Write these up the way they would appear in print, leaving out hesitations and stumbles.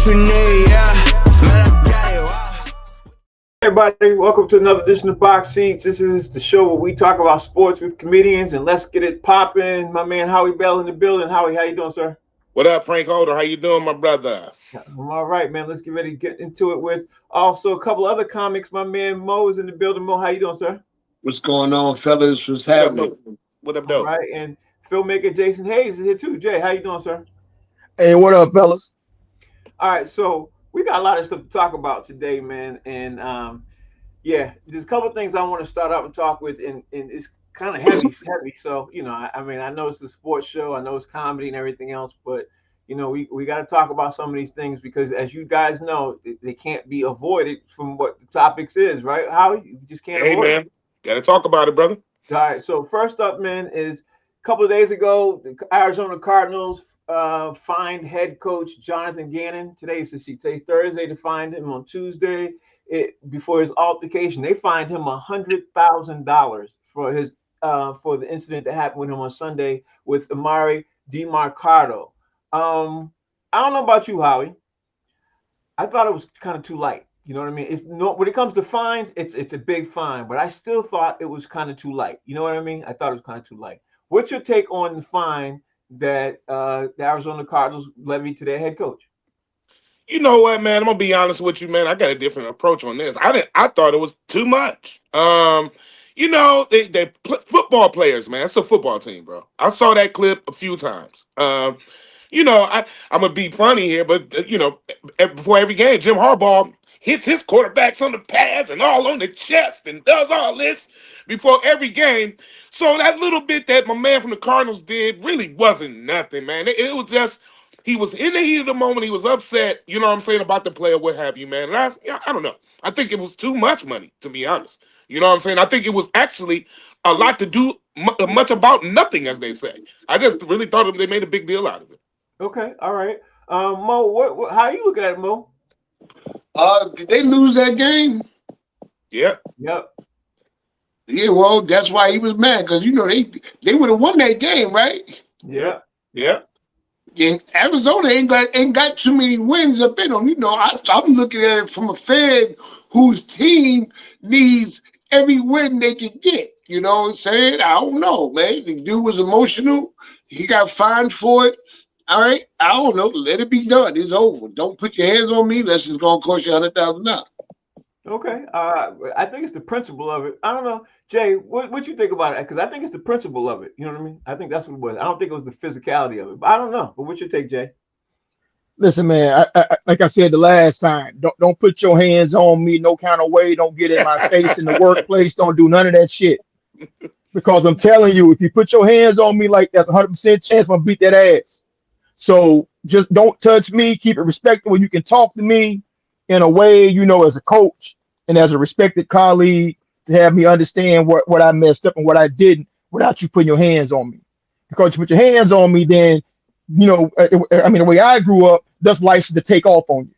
else we need, yeah. Man, I got it, wow. Everybody, welcome to another edition of Box Seats. This is the show where we talk about sports with comedians, and let's get it popping. My man Howie Bell in the building. Howie, how you doing, sir? What up, Frank Holder? How you doing, my brother? I'm all right, man. Let's get ready to get into it with also a couple other comics. My man Mo is in the building. Mo, how you doing, sir? What's going on, fellas? What's happening? What up, All though? right, and filmmaker Jason Hayes is here too. Jay, how you doing, sir? Hey, what up, fellas? All right, so we got a lot of stuff to talk about today, man, and yeah, there's a couple of things I want to start out and talk with, and it's kind of heavy. So, you know, I mean, I know it's a sports show, I know it's comedy and everything else, but, you know, we got to talk about some of these things because, as you guys know, they can't be avoided from what the topics is, right? Howie, you just can't avoid man. it. Got to talk about it, brother. All right, so first up, man, is a couple of days ago, the Arizona Cardinals fined head coach Jonathan Gannon. Today's Thursday. They fined him on Tuesday. Before his altercation, they fined him $100,000 for his for the incident that happened with him on Sunday with Amari DeMarcado. I don't know about you, Howie. I thought it was kind of too light. You know what I mean? It's no, when it comes to fines, it's a big fine, but I still thought it was kind of too light. You know what I mean? I thought it was kind of too light. What's your take on the fine that the Arizona Cardinals levied to their head coach? You know what, man? I'm gonna be honest with you, man. I got a different approach on this. I thought it was too much. You know, they football players, man. It's a football team, bro. I saw that clip a few times. You know, I'm gonna be funny here, but you know, before every game, Jim Harbaugh hits his quarterbacks on the pads and all on the chest and does all this before every game. So that little bit that my man from the Cardinals did really wasn't nothing, man. It was just. He was in the heat of the moment. He was upset, you know what I'm saying, about the player, what have you, man. And I don't know. I think it was too much money, to be honest. You know what I'm saying? I think it was actually a lot to do much about nothing, as they say. I just really thought they made a big deal out of it. Okay, all right. Mo, how are you looking at it, Mo? Did they lose that game? Yeah. Yep. Yeah, well, that's why he was mad, because, you know, they would have won that game, right? Yeah. Yeah. And Arizona ain't got too many wins up in them. You know, I'm looking at it from a fan whose team needs every win they can get. You know what I'm saying? I don't know, man. The dude was emotional. He got fined for it. All right. I don't know. Let it be done. It's over. Don't put your hands on me unless it's going to cost you $100,000. Okay. I think it's the principle of it. I don't know. Jay, what you think about it? Because I think it's the principle of it. You know what I mean? I think that's what it was. I don't think it was the physicality of it. But I don't know. But what's your take, Jay? Listen, man. I like I said the last time, don't put your hands on me no kind of way. Don't get in my face in the workplace. Don't do none of that shit. Because I'm telling you, if you put your hands on me like that's 100% chance I'm gonna beat that ass. So just don't touch me. Keep it respectful. You can talk to me in a way, you know, as a coach and as a respected colleague, to have me understand what I messed up and what I didn't without you putting your hands on me. Because you put your hands on me, then, you know, I mean, the way I grew up, that's license to take off on you.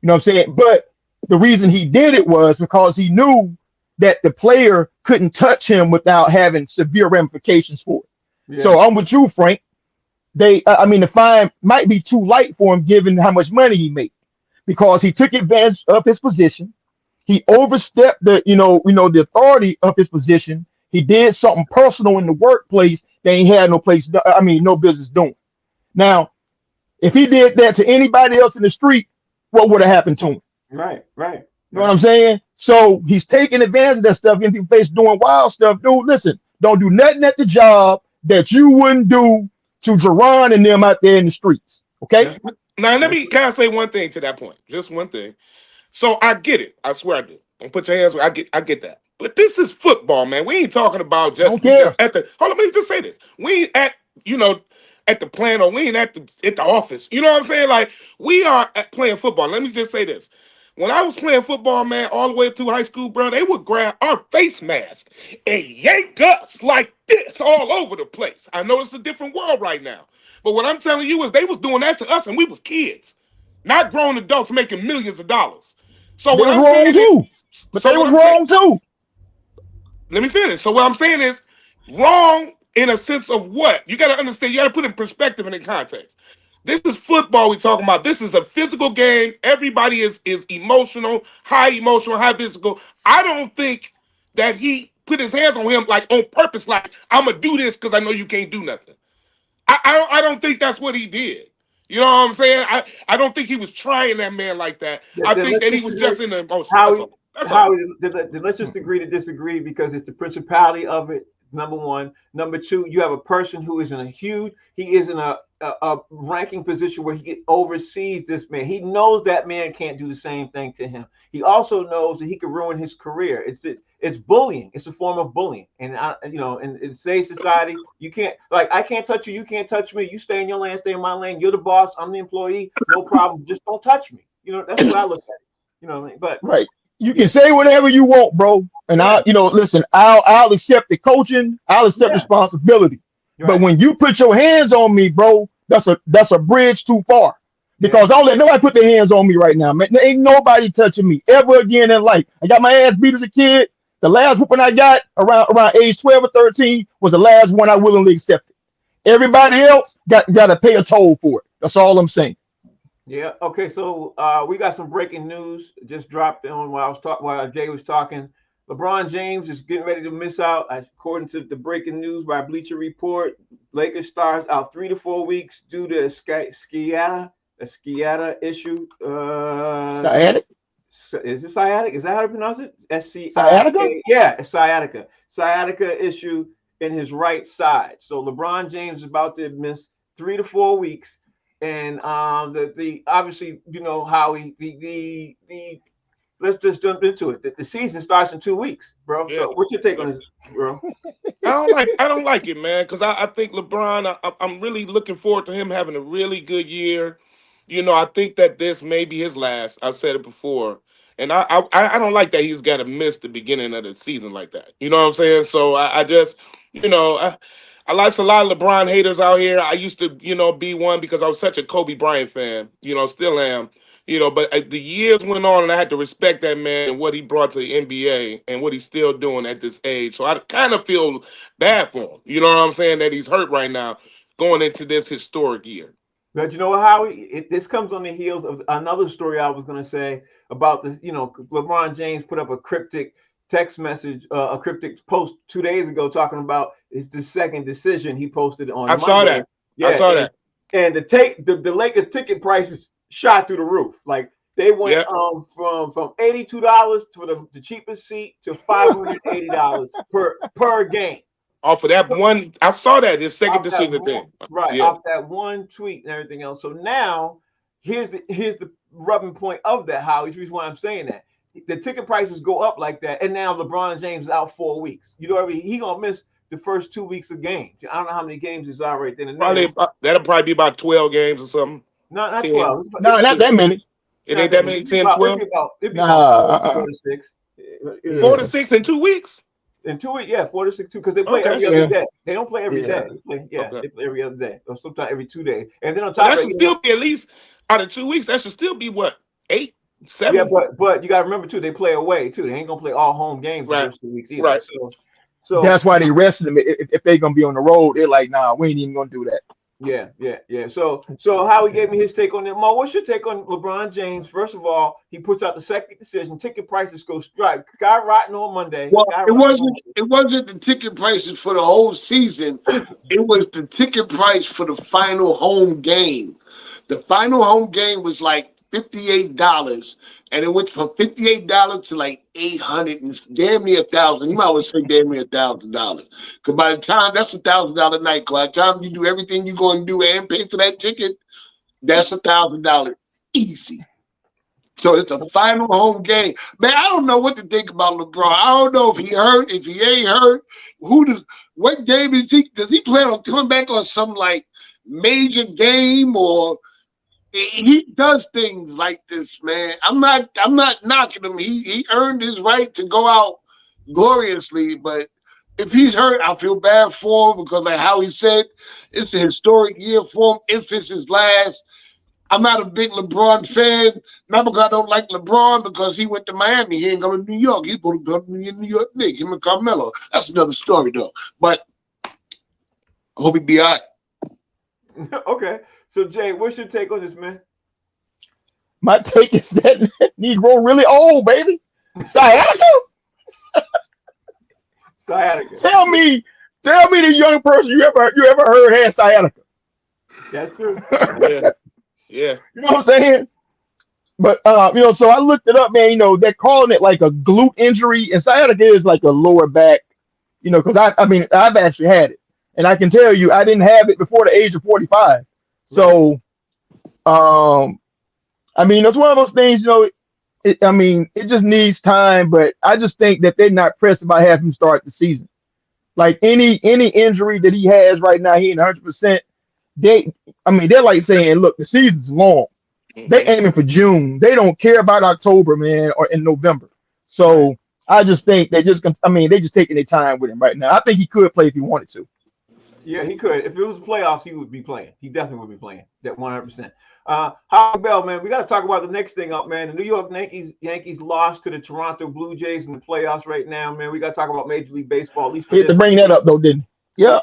You know what I'm saying? But the reason he did it was because he knew that the player couldn't touch him without having severe ramifications for it. Yeah. So I'm with you, Frank. The fine might be too light for him given how much money he made, because he took advantage of his position. He overstepped the authority of his position. He did something personal in the workplace that he had no business doing. Now, if he did that to anybody else in the street, what would have happened to him? Right. You know what I'm saying? So he's taking advantage of that stuff. Getting people face doing wild stuff. Dude, listen, don't do nothing at the job that you wouldn't do to Jerron and them out there in the streets. Okay? Now, can I say one thing to that point? Just one thing. So I get it. I swear I do. Don't put your hands on. I get that. But this is football, man. We ain't talking about just at the. Hold on, let me just say this. We ain't at the plant, or we ain't at the office. You know what I'm saying? Like, we are playing football. Let me just say this. When I was playing football, man, all the way up to high school, bro, they would grab our face mask and yank us like this all over the place. I know it's a different world right now. But what I'm telling you is they was doing that to us, and we was kids, not grown adults making millions of dollars. So what I'm saying is, they was wrong too. Let me finish. So what I'm saying is wrong in a sense of what? You got to understand. You got to put in perspective and in context. This is football we talking about. This is a physical game. Everybody is emotional, high physical. I don't think that he put his hands on him like on purpose, like I'm gonna do this because I know you can't do nothing. I don't think that's what he did. You know what I'm saying? I don't think he was trying that man like that. I think that he was just in the emotion. That's all. That's all. Let's just agree to disagree because it's the principality of it. Number one. Number two, you have a person who is he is in a ranking position where he oversees this man. He knows that man can't do the same thing to him. He also knows that he could ruin his career. It's bullying. It's a form of bullying. And in today's society, you can't, like, I can't touch you. You can't touch me. You stay in your lane, stay in my lane. You're the boss. I'm the employee. No problem. Just don't touch me. That's what I look at it. You know what I mean? But Right. You can say whatever you want, bro. And listen, I'll accept the coaching, I'll accept responsibility. Right. But when you put your hands on me, bro, that's a bridge too far. Because I don't let nobody put their hands on me right now, man. There ain't nobody touching me ever again in life. I got my ass beat as a kid. The last whooping I got around age 12 or 13 was the last one I willingly accepted. Everybody else got to pay a toll for it. That's all I'm saying. Yeah. Okay. So we got some breaking news just dropped on while Jay was talking. LeBron James is getting ready to miss out, according to the breaking news by Bleacher Report. Lakers stars out 3 to 4 weeks due to a sciatica issue. Sciatic? Is it sciatic? Is that how to pronounce it? Sciatica? Yeah, it's sciatica. Sciatica issue in his right side. So LeBron James is about to miss 3 to 4 weeks. And the obviously, how let's just jump into it. The season starts in 2 weeks, bro. Yeah. So what's your take on this, bro? I don't like it, man, because I think LeBron, I'm really looking forward to him having a really good year. I think that this may be his last. I've said it before. And I don't like that he's got to miss the beginning of the season like that. You know what I'm saying? So I just, I like a lot of LeBron haters out here. I used to, be one because I was such a Kobe Bryant fan, still am. But the years went on and I had to respect that man and what he brought to the NBA and what he's still doing at this age. So I kind of feel bad for him. You know what I'm saying? That he's hurt right now going into this historic year. But you know what, Howie? This comes on the heels of another story I was going to say about this. LeBron James put up a cryptic text message, a cryptic post 2 days ago talking about it's the second decision he posted on Monday. Saw that. Yeah, I saw that. And the Lakers ticket prices shot through the roof. Like they went from $82 for the cheapest seat to $580 per game. Off of that one, I saw that his second decision thing. Right, off that one tweet and everything else. So now here's the rubbing point of that, Howie. Here's why I'm saying that. The ticket prices go up like that, and now LeBron James is out 4 weeks. He gonna miss the first 2 weeks of games. I don't know how many games is out right then and there. That'll probably be about 12 games or something. No, not 12. No, not that many. It ain't that many. 10, 12? It'd be about 4 to 6. 4 to 6 in 2 weeks? In 2 weeks, 4 to 6 too, because they play every other day. They don't play every day. They play every other day, or sometimes every 2 days. And then on top of that, should still be at least out of 2 weeks. That should still be what, 8, 7? Yeah, but you got to remember too, they play away too. They ain't gonna play all home games the first 2 weeks either. Right. So that's why they rested them. If they're gonna be on the road, they're like, nah, we ain't even gonna do that. Yeah. So Howie gave me his take on it. Mo, what's your take on LeBron James? First of all, he puts out the second decision. Ticket prices go skyrocketing on Monday. Well, it wasn't the ticket prices for the whole season. It was the ticket price for the final home game. The final home game was like $58, and it went from $58 to like $800 and damn near $1,000. You might well say damn near $1,000. Because by the time that's $1,000 a night, by the time you do everything you're going to do and pay for that ticket, that's $1,000 easy. So it's a final home game. Man, I don't know what to think about LeBron. I don't know if he hurt, if he ain't hurt. What game is he? Does he plan on coming back on some like major game, or he does things like this, man? I'm not knocking him. He earned his right to go out gloriously, but if he's hurt, I feel bad for him because, like how he said, it's a historic year for him. If it's his last. I'm not a big LeBron fan, not because I don't like LeBron, because he went to Miami. He ain't going to New York. He's going to go to New York Knicks, him and Carmelo. That's another story, though. But I hope he be all right. Okay. So Jay, what's your take on this, man? My take is that Negro really old, baby. Sciatica? Sciatica. Tell me the young person you ever heard had sciatica. That's true. Yeah, yeah. You know what I'm saying? But so I looked it up, man. They're calling it like a glute injury, and sciatica is like a lower back. Because I mean I've actually had it, and I can tell you I didn't have it before the age of 45. Right. So I mean it's one of those things. I mean it just needs time, but I just think that they're not pressed about having him start the season. Like any injury that he has right now, he ain't 100%. They're like saying, look, the season's long. They Mhm. aiming for June. They don't care about October, man, or in November. So Right. I just think they just, they just taking their time with him right now. I think he could play if he wanted to. Yeah, he could. If it was playoffs, he would be playing. He definitely would be playing. That 100%. Howard Bell, man, we got to talk about the next thing up, man. The New York Yankees lost to the Toronto Blue Jays in the playoffs right now, man. We got to talk about Major League Baseball, at least for He had to this. bring that up though, didn't he? Yeah.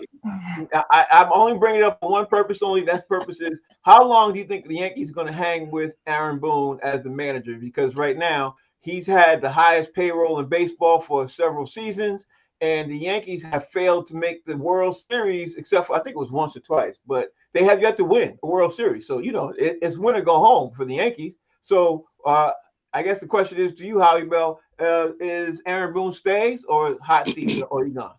I'm only bringing it up for one purpose only. That purpose is how long do you think the Yankees are going to hang with Aaron Boone as the manager? Because right now he's had the highest payroll in baseball for several seasons, and the Yankees have failed to make the World Series, except for I think it was once or twice, but they have yet to win a World Series. So it's win or go home for the Yankees. So I guess the question is to you, Howie Bell, is Aaron Boone stays or hot seat or he gone?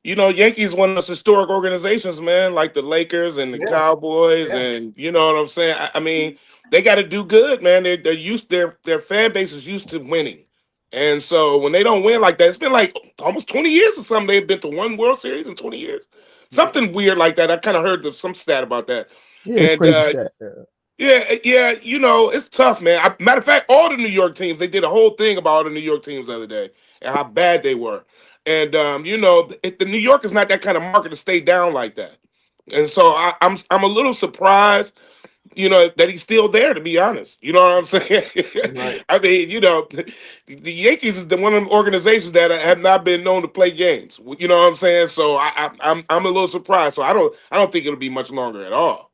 Yankees one of those historic organizations, man, like the Lakers and the Yeah, Cowboys, yeah. and you know what I'm saying. I mean, they got to do good, man. They're used their fan base is used to winning, and so when they don't win like that, it's been like almost 20 years or something. They've been to one World Series in 20 years, Yeah. something weird like that. I kind of heard some stat about that, Yeah, it's and crazy stat. yeah, it's tough, man. Matter of fact, all the New York teams, they did a whole thing about all the New York teams the other day and how bad they were. And the New York is not that kind of market to stay down like that. And so I'm a little surprised, that he's still there. To be honest, you know what I'm saying? Right. I mean, the Yankees is one of them organizations that have not been known to play games. You know what I'm saying? So I'm a little surprised. So I don't think it'll be much longer at all.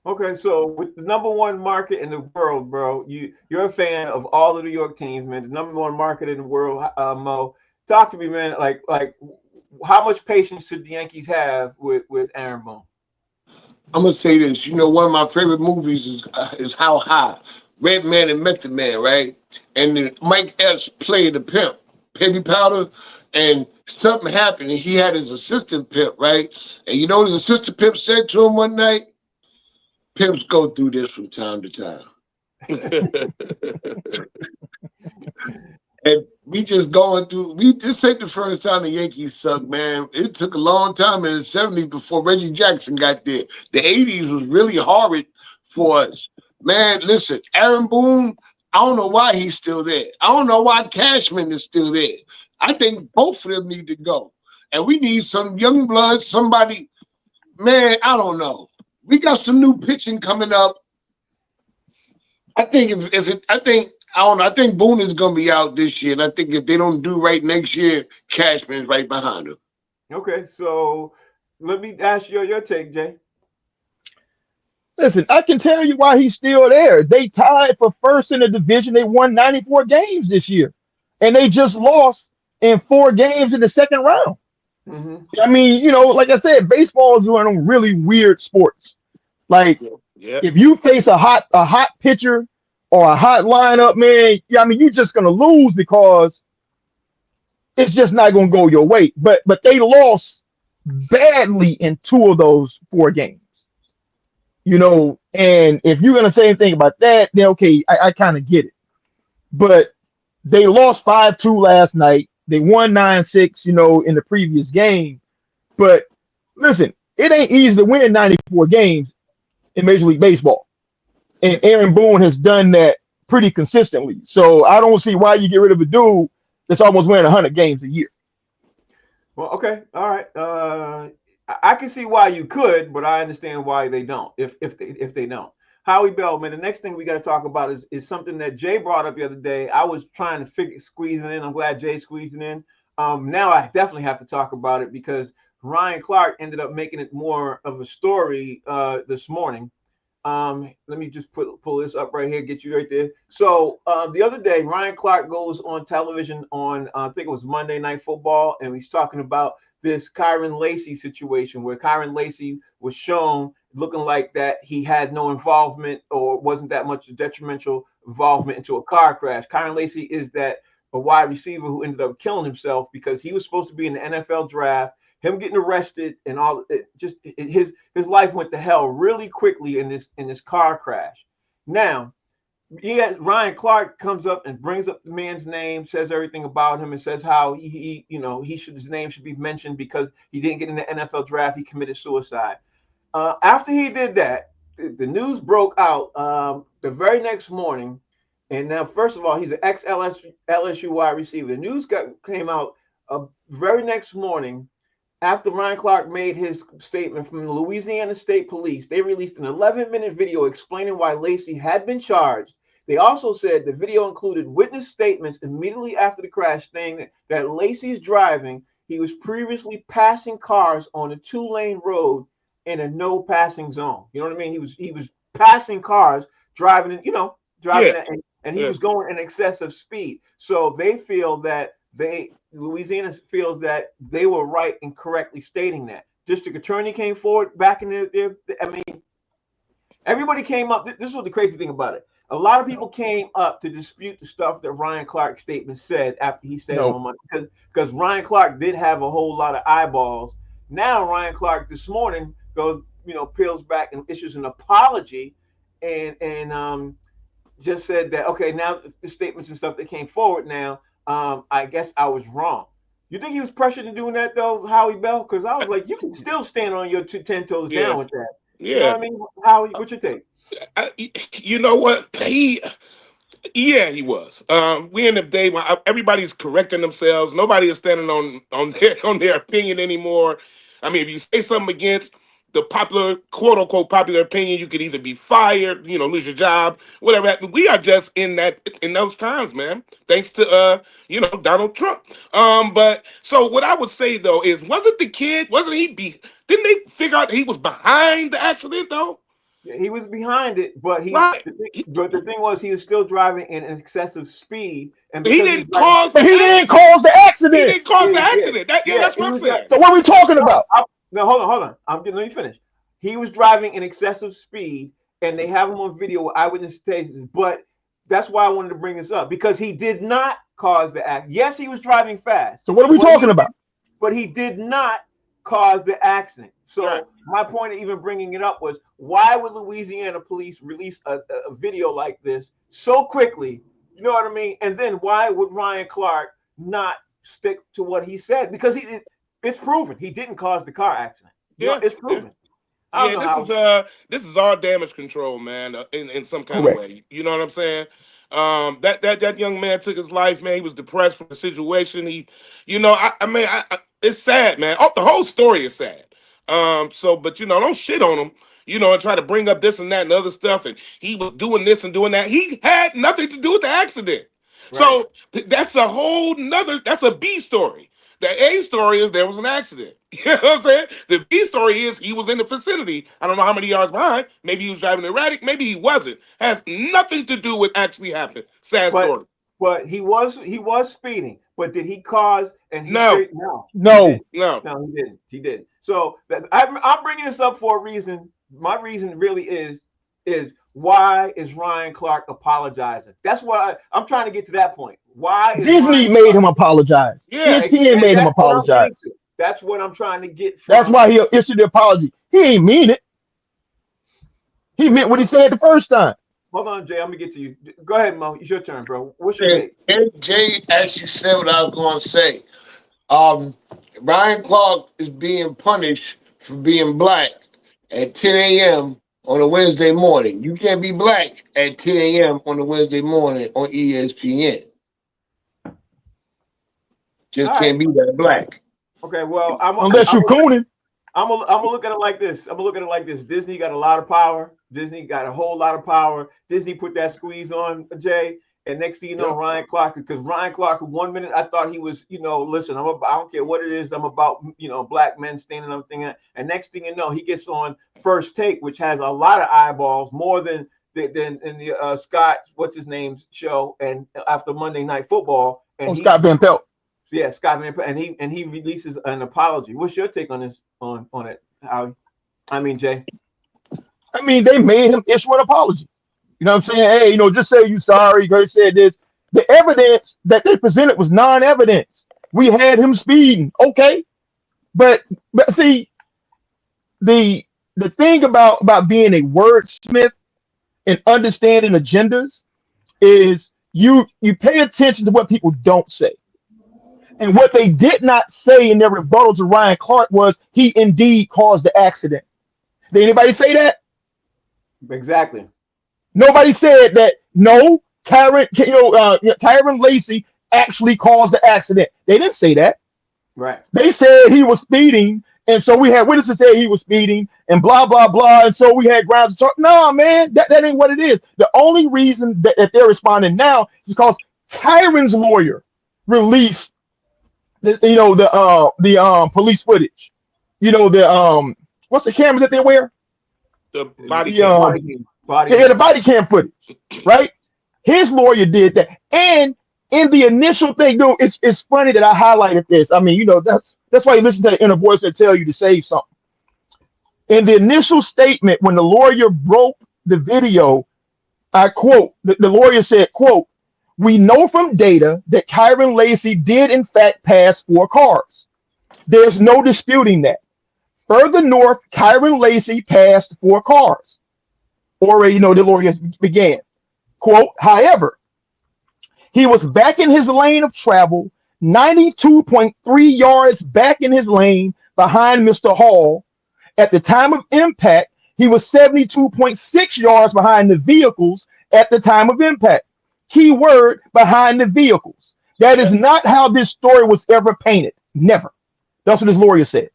Okay, so with the number one market in the world, bro, you're a fan of all the New York teams, man. The number one market in the world, Mo. Talk to me, man. Like, how much patience should the Yankees have with Aaron Boone? I'm gonna say this. One of my favorite movies is How High, Red Man and Method Man, right? And then Mike Epps played the pimp, Baby Powder, and something happened. And he had his assistant pimp, right? And his assistant pimp said to him one night, "Pimps go through this from time to time." And we just going through. This ain't the first time the Yankees suck, man. It took a long time in the '70s before Reggie Jackson got there. The '80s was really horrid for us, man. Listen, Aaron Boone. I don't know why he's still there. I don't know why Cashman is still there. I think both of them need to go, and we need some young blood. Somebody, man. I don't know. We got some new pitching coming up. I think I don't know. I think Boone is gonna be out this year, and I think if they don't do right next year, Cashman's right behind him. Okay, so let me ask you your take, Jay. Listen, I can tell you why he's still there. They tied for first in the division. They won 94 games this year, and they just lost in 4 games in the second round. Mm-hmm. I mean, like I said, baseball is one of them really weird sports. Like Yeah. if you face a hot pitcher or a hot lineup, man, yeah, I mean, you're just gonna lose because it's just not gonna go your way. But they lost badly in 2 of those 4 games. And if you're gonna say anything about that, then okay, I kind of get it. But they lost 5-2 last night. They won 9-6, in the previous game. But listen, it ain't easy to win 94 games in Major League Baseball. And Aaron Boone has done that pretty consistently. So I don't see why you get rid of a dude that's almost winning 100 games a year. Well, okay, all right. I can see why you could, but I understand why they don't. If they don't, Howie Bell, man. The next thing we got to talk about is something that Jay brought up the other day. I was trying to squeeze it in. I'm glad Jay squeezed it in. Now I definitely have to talk about it because Ryan Clark ended up making it more of a story this morning. Let me just pull this up right here, get you right there. So the other day, Ryan Clark goes on television on I think it was Monday Night Football, and he's talking about this Kyron Lacy situation where Kyron Lacy was shown looking like that he had no involvement or wasn't that much detrimental involvement into a car crash. Kyron Lacy is that a wide receiver who ended up killing himself because he was supposed to be in the NFL draft. Him getting arrested and all it just his life went to hell really quickly in this car crash. Now, Ryan Clark comes up and brings up the man's name, says everything about him, and says how his name should be mentioned because he didn't get in the NFL draft. He committed suicide. After he did that, the news broke out the very next morning. And now, first of all, he's an ex-LSU wide receiver. The news came out very next morning. After Ryan Clark made his statement from the Louisiana State Police, they released an 11-minute video explaining why Lacy had been charged. They also said the video included witness statements immediately after the crash saying that Lacy's driving. He was previously passing cars on a 2-lane road in a no passing zone. You know what I mean? He was passing cars, driving, and he was going in excessive speed. So they feel that Louisiana feels that they were right in correctly stating that. District attorney came forward back in there. I mean, everybody came up. This was the crazy thing about it. A lot of people came up to dispute the stuff that Ryan Clark's statement said after he said it on Monday, because Ryan Clark did have a whole lot of eyeballs. Now Ryan Clark this morning goes, peels back and issues an apology, and just said that okay, now the statements and stuff that came forward now. I guess I was wrong. You think he was pressured into doing that though, Howie Bell? Because I was like, you can still stand on your 10 toes down with that. You know what I mean? Howie, what's your take? You know what? He was. We in the day when everybody's correcting themselves. Nobody is standing on their opinion anymore. I mean, if you say something against the popular, quote unquote, popular opinion, you could either be fired, lose your job, whatever. We are just in those times, man. Thanks to Donald Trump. But so what I would say though is, wasn't he? Didn't they figure out he was behind the accident though? Yeah, he was behind it, but the thing was he was still driving in an excessive speed, and he didn't cause the accident. He didn't cause the accident. That's what I'm saying. So what are we talking about? No, hold on. Let me finish. He was driving in excessive speed, and they have him on video with eyewitness statements. But that's why I wanted to bring this up, because he did not cause the accident. Yes, he was driving fast. So what are we talking about? But he did not cause the accident. So my point of even bringing it up was, why would Louisiana police release a video like this so quickly? You know what I mean? And then why would Ryan Clark not stick to what he said? Because it's proven he didn't cause the car accident. It's proven. This is all damage control, man, in some kind of way. You know what I'm saying? That young man took his life, man. He was depressed from the situation. It's sad, man. The whole story is sad. But don't shit on him, and try to bring up this and that and other stuff. And he was doing this and doing that. He had nothing to do with the accident. Right. So that's that's a B story. The A story is there was an accident. You know what I'm saying? The B story is he was in the vicinity. I don't know how many yards behind. Maybe he was driving erratic. Maybe he wasn't. Has nothing to do with actually happened. Sad story. But he was speeding. But did he cause? And No, he didn't. He didn't. So I'm bringing this up for a reason. My reason really is why is Ryan Clark apologizing? That's why I'm trying to get to that point. Why is Disney made him apologize? Yeah, ESPN made him apologize. That's what I'm trying to get. That's why he issued the apology. He ain't mean it. He meant what he said the first time. Hold on, Jay. I'm gonna get to you. Go ahead, Mo. It's your turn, bro. What's your take? Jay actually said what I was going to say. Ryan Clark is being punished for being black at 10 a.m. on a Wednesday morning. You can't be black at 10 a.m. on a Wednesday morning on ESPN. Just can't be that black. Okay, well, unless you're cooning. I'm gonna look at it like this. Disney got a lot of power. Disney got a whole lot of power. Disney put that squeeze on Jay, And next thing you know, Yep. Ryan Clark, because Ryan Clark, 1 minute I thought he was, listen, I don't care what it is, I'm about, black men standing up thing. And next thing you know, he gets on First Take, which has a lot of eyeballs, more than in the Scott, what's his name's show, and after Monday Night Football, and Scott Van Pelt. Yeah, Scott Van Pelt, and he releases an apology. What's your take on this? On it, Howie? I mean, Jay. I mean, they made him issue an apology. You know what I'm saying? Hey, just say you sorry. You said this. The evidence that they presented was non-evidence. We had him speeding, okay, but see, the thing about being a wordsmith and understanding agendas is you pay attention to what people don't say. And what they did not say in their rebuttal to Ryan Clark was he indeed caused the accident. Did anybody say that? Exactly. Nobody said that. No, Tyron Lacey actually caused the accident. They didn't say that. Right. They said he was speeding, and so we had witnesses say he was speeding, and blah blah blah, and so we had grounds to talk. No, man, that ain't what it is. The only reason that they're responding now is because Tyron's lawyer released the police footage. What's the cameras that they wear? The body cam. The body cam footage, right? His lawyer did that, and in the initial thing, dude, it's funny that I highlighted this. I mean, that's why you listen to the inner voice that tell you to say something. In the initial statement, when the lawyer broke the video, I quote, the lawyer said, quote, "We know from data that Tyron Lacey did in fact pass 4 cars. There's no disputing that. Further north, Tyron Lacey passed 4 cars." Or, the lawyer began. Quote, "However, he was back in his lane of travel, 92.3 yards back in his lane behind Mr. Hall. At the time of impact, he was 72.6 yards behind the vehicles at the time of impact. Key word, behind the vehicles. That is not how this story was ever painted. Never." That's what his lawyer said.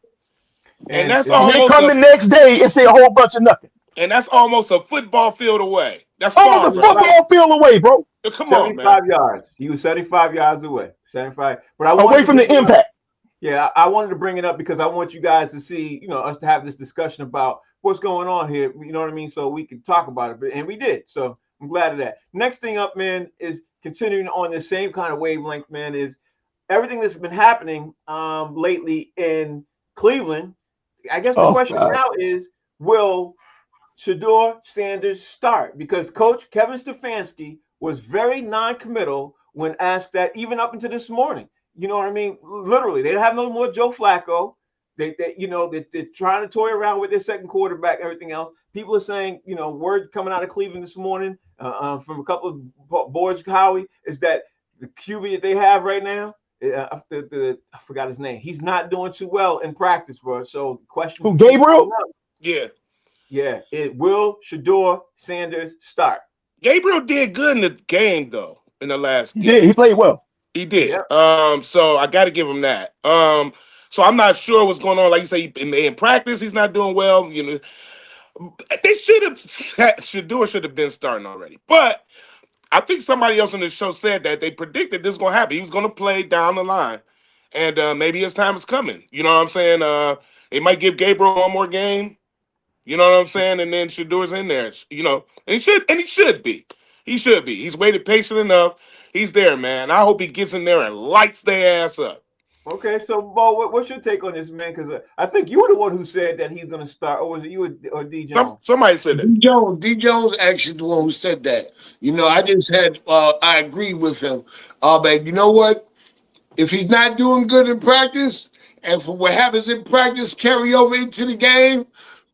And that's And they almost come the next day and say a whole bunch of nothing. And that's almost a football field away. That's almost far, a football field away, bro. Come on, man. 75 yards. He was 75 yards away. 75. But away from the impact. Yeah, I wanted to bring it up because I want you guys to see, us to have this discussion about what's going on here. You know what I mean? So we can talk about it. And we did. So I'm glad of that. Next thing up, man, is continuing on the same kind of wavelength, man, is everything that's been happening lately in Cleveland. I guess the question now is, will Shedeur Sanders start? Because Coach Kevin Stefanski was very non-committal when asked that, even up until this morning. You know what I mean? Literally, they don't have no more Joe Flacco. They're trying to toy around with their second quarterback, everything else. People are saying, word coming out of Cleveland this morning from a couple of boards, Howie, is that the QB that they have right now, I forgot his name. He's not doing too well in practice, bro. So the question: Who, Gabriel? Yeah. Yeah, will Shedeur Sanders start? Gabriel did good in the game, though, in the last game. He played well. He did. Yep. So I got to give him that. So I'm not sure what's going on. Like you say, in practice, he's not doing well. They Shedeur should have been starting already. But I think somebody else on the show said that they predicted this was going to happen. He was going to play down the line. And maybe his time is coming. You know what I'm saying? They might give Gabriel one more game. You know what I'm saying? And then Shedeur's in there. And he should be. He should be. He's waited patient enough. He's there, man. I hope he gets in there and lights their ass up. Okay, so Bo, what's your take on this, man? Because I think you were the one who said that he's going to start, or was it you or D. Jones? Somebody said that. D. Jones actually the one who said that. I just had I agree with him. But you know what? If he's not doing good in practice, and for what happens in practice carry over into the game,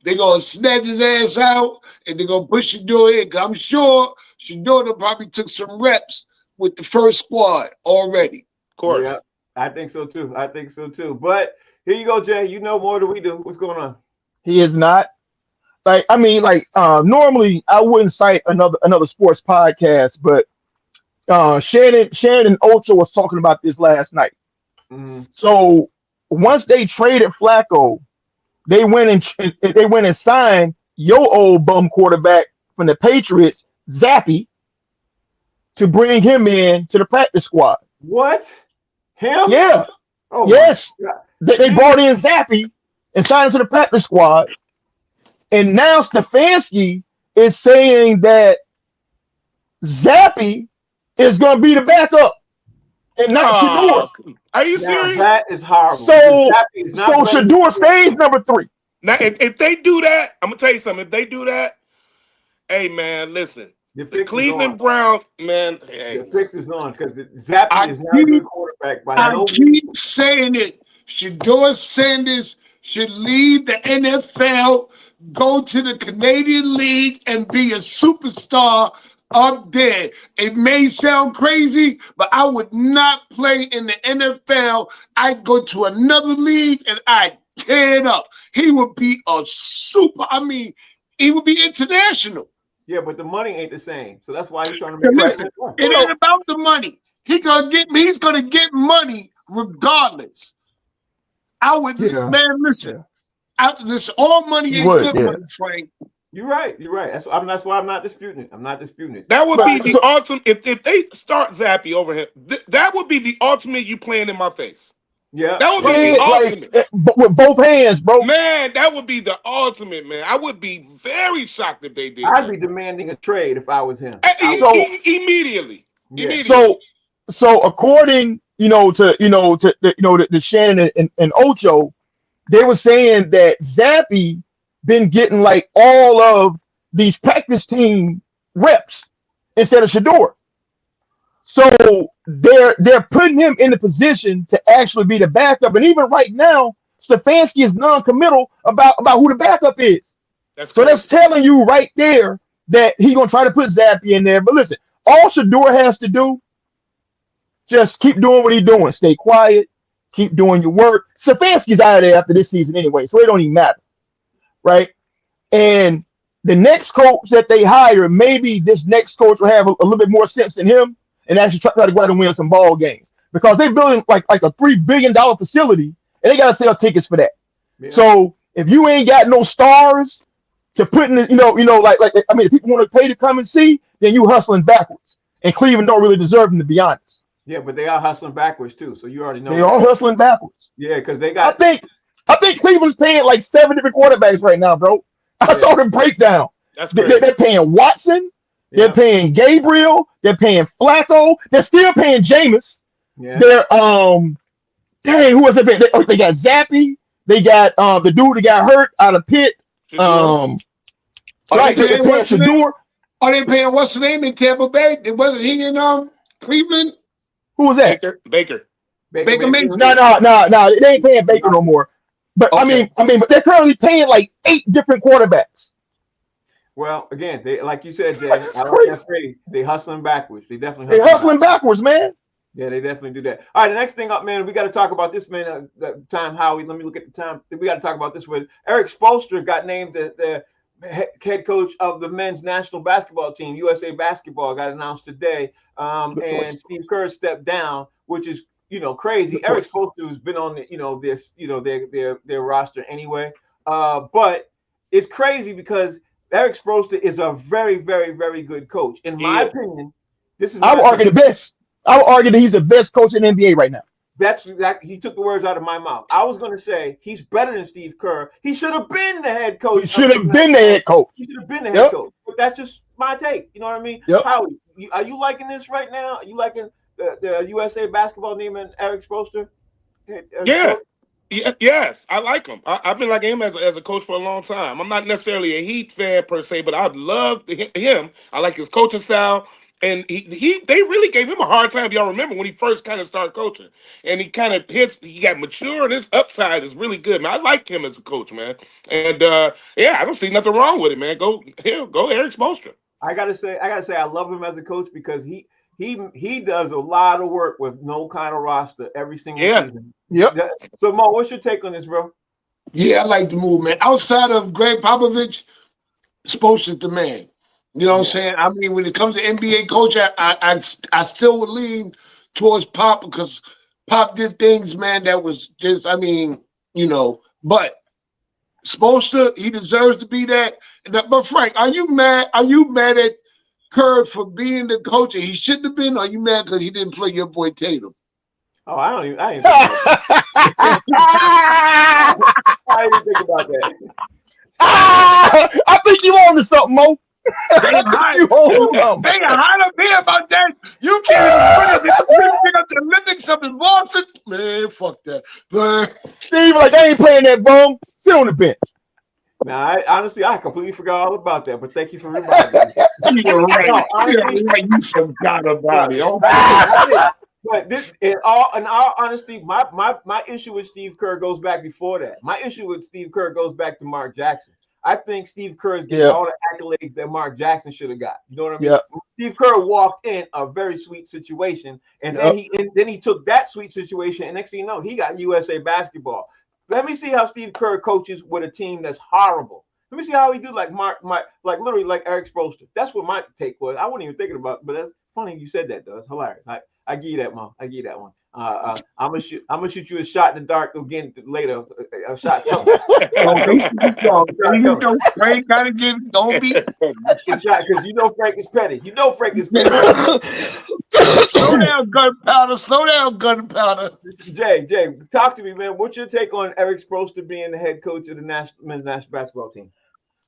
they're going to snatch his ass out, and they're going to push Shedeur in. I'm sure Shedeur probably took some reps with the first squad already. Of course. Yeah, I think so too. But here you go, Jay. You know more than we do. What's going on? He is not. Normally I wouldn't cite another sports podcast, but Shannon Ocho was talking about this last night. Mm-hmm. So once they traded Flacco, they went and signed your old bum quarterback from the Patriots, Zappy. to bring him in to the practice squad. What? Him? Yeah, Oh yes. my God. They brought in Zappy and signed him to the practice squad. And now Stefanski is saying that Zappy is going to be the backup and not Shador. Are you Now serious? that is horrible. So, That is not better than Shador stays number 3. Now, if they do that, I'm gonna tell you something. If they do that, hey man, listen, The the fix is Cleveland on. Browns, man. Hey, The man. fix is on because Zappy I is not a keep, good quarterback by I no keep means. saying it. Shador Sanders should leave the NFL, go to the Canadian League, and be a superstar up there. It may sound crazy, but I would not play in the NFL. I'd go to another league and I'd tear it up. He would be a super, he would be international. Yeah, but the money ain't the same. So that's why he's trying to And make right listen, with it ain't about the money. He's gonna get money regardless. I would, Yeah. man, listen. All money He ain't would, good yeah. money, Frank. You're right. You're right. That's why I'm not disputing it. I'm not disputing it. That would So- be the so- ultimate. If they start Zappy over him, that would be the ultimate. You playing in my face. Yeah. That would be Yeah, the like ultimate. with both hands, bro. Man, that would be the ultimate, man. I would be very shocked if they did I'd that. be demanding a trade if I was him. So- Immediately. Yeah. Immediately. So according, to Shannon and Ocho, they were saying that Zappy been getting like all of these practice team reps instead of Shador. So they're putting him in the position to actually be the backup. And even right now, Stefanski is non-committal about who the backup is. That's So crazy. that's telling you right there that he's gonna try to put Zappy in there. But listen, all Shador has to do, just keep doing what he's doing. Stay quiet, keep doing your work. Stefanski's out of there after this season anyway, so it don't even matter, right? And the next coach that they hire, maybe this next coach will have a little bit more sense than him and actually try to go out and win some ball games because they're building like a $3 billion facility and they gotta sell tickets for that. Yeah. So if you ain't got no stars to put in, if people want to pay to come and see, then you hustling backwards. And Cleveland don't really deserve them, to be honest. Yeah, but they are hustling backwards too. So you already know. They are hustling backwards. Yeah, because they got. I think Cleveland's paying like 7 different quarterbacks right now, bro. I saw the breakdown. That's crazy. They're paying Watson. Yeah. They're paying Gabriel. They're paying Flacco. They're still paying Jameis. Yeah. They're who was it? They got Zappy. They got the dude that got hurt out of Pitt. Shador. Right, they're paying Shador. Are they paying what's the name in Tampa Bay? Wasn't he in Cleveland? Who was that? Baker. Baker Mayfield. No. They ain't paying Baker no more. But Okay. but they're currently paying like 8 different quarterbacks. Well, again, they like you said, Jay. That's I like crazy. that phrase. They hustling backwards. They definitely They're hustling backwards, man. Yeah, they definitely do that. All right, the next thing up, man, we got to talk about this, man. The time, Howie. Let me look at the time. We got to talk about this one. Eric Spoelstra got named the head coach of the men's national basketball team. USA Basketball got announced today. And Steve Kerr stepped down, which is crazy. Eric Spoelstra has been on their roster anyway. But it's crazy because Eric Spoelstra is a very, very, very good coach. In my opinion, this is. I would argue the best. I would argue that he's the best coach in the NBA right now. He took the words out of my mouth. I was going to say he's better than Steve Kerr. He should have been the head coach. He should have been the head coach. He should have been the head coach. But that's just my take. You know what I mean? Yep. Howie, are you liking this right now? Are you liking the USA Basketball name and Eric Spoelstra? Yeah. Yes, I like him. I've been liking him as a coach for a long time. I'm not necessarily a Heat fan per se, but I love him. I like his coaching style. And they really gave him a hard time. Y'all remember when he first kind of started coaching, and he kind of he got mature, and his upside is really good, man. I like him as a coach, man. And I don't see nothing wrong with it, man. Go Eric Spoelstra. I gotta say, I love him as a coach because he does a lot of work with no kind of roster every single season. Yep. So Mo, what's your take on this, bro? Yeah, I like the move, man. Outside of Greg Popovich, Spoelstra's the man. You know what I'm saying? I mean, when it comes to NBA coach, I still would lean towards Pop because Pop did things, man, that was just, but Spoelstra, he deserves to be that. But Frank, are you mad at Kerr for being the coach and he shouldn't have been? Or are you mad because he didn't play your boy Tatum? Oh, I ain't think about that. I didn't think about that. I think you on to something, Mo. They I think hide. you on to something. They hide up here about that. You can't even bring up the Olympics up in Boston. Man, fuck that. Man. Steve, like, I ain't playing that bum. Sit on the bench. Now, honestly, I completely forgot all about that. But thank you for reminding me. You're right. No, honestly, You're right. You forgot about it. I did. But this, in all honesty, my issue with Steve Kerr goes back before that. My issue with Steve Kerr goes back to Mark Jackson. I think Steve Kerr is getting all the accolades that Mark Jackson should have got. You know what I mean? Yep. Steve Kerr walked in a very sweet situation, and then he took that sweet situation, and next thing you know, he got USA basketball. Let me see how Steve Kerr coaches with a team that's horrible. Let me see how he do like like literally like Eric Spoelstra. That's what my take was. I wasn't even thinking about it, but that's funny you said that though. It's hilarious. I give you that, Mo. I give you that one. I'm gonna shoot you a shot in the dark again later. A shot coming. Frank gotta give. Don't be. Because you know Frank is petty. You know Frank is petty. Slow down, gunpowder. Slow down, gunpowder. Jay, talk to me, man. What's your take on Eric Spoelstra being the head coach of the men's national basketball team?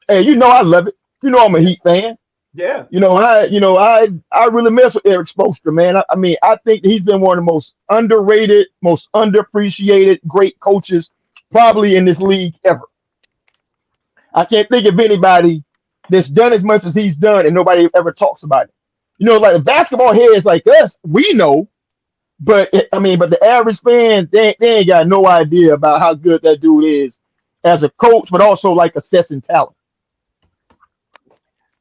Hey, you know I love it. You know I'm a Heat fan. Yeah. I really mess with Eric Spoelstra, man. I mean, I think that he's been one of the most underrated, most underappreciated great coaches probably in this league ever. I can't think of anybody that's done as much as he's done and nobody ever talks about it. You know, like basketball heads like us, we know, but the average fan, they ain't got no idea about how good that dude is as a coach, but also like assessing talent.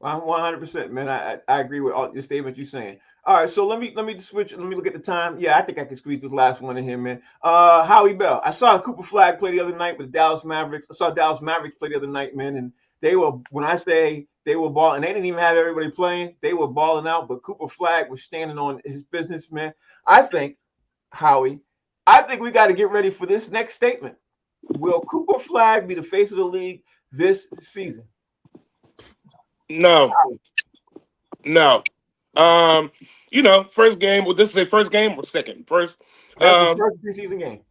100%, man. I agree with all your statements you're saying. All right, so let me switch. Let me look at the time. Yeah, I think I can squeeze this last one in here, man. Howie Bell. I saw Cooper Flag play the other night with the Dallas Mavericks. I saw Dallas Mavericks play the other night, man, and they were, when I say they were balling, they didn't even have everybody playing. They were balling out, but Cooper Flag was standing on his business, man. I think, Howie, we got to get ready for this next statement. Will Cooper Flag be the face of the league this season? No. First game. Well, this is a first game or second? First. That's the first preseason game.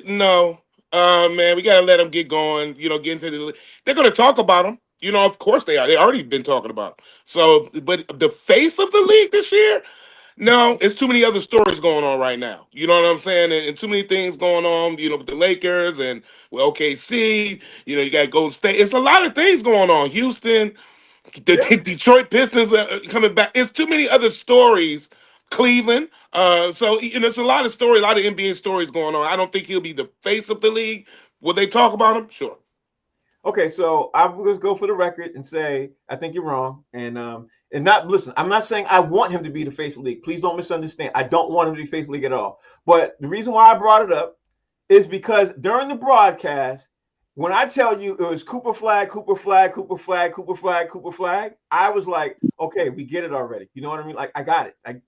No. Man, we gotta let them get going. Get into the. They're gonna talk about them. Of course they are. They already been talking about them. So, but the face of the league this year. No, it's too many other stories going on right now. You know what I'm saying? And too many things going on, with the Lakers and with OKC. You got Golden State. It's a lot of things going on. Houston, the Detroit Pistons coming back. It's too many other stories. Cleveland. So, it's a lot of stories, a lot of NBA stories going on. I don't think he'll be the face of the league. Will they talk about him? Sure. Okay, so I'm going to go for the record and say I think you're wrong. And not listen, I'm not saying I want him to be the face of the league. Please don't misunderstand. I don't want him to be face of the league at all. But the reason why I brought it up is because during the broadcast, when I tell you it was Cooper Flag, I was like, okay, we get it already. You know what I mean? Like, I got it. I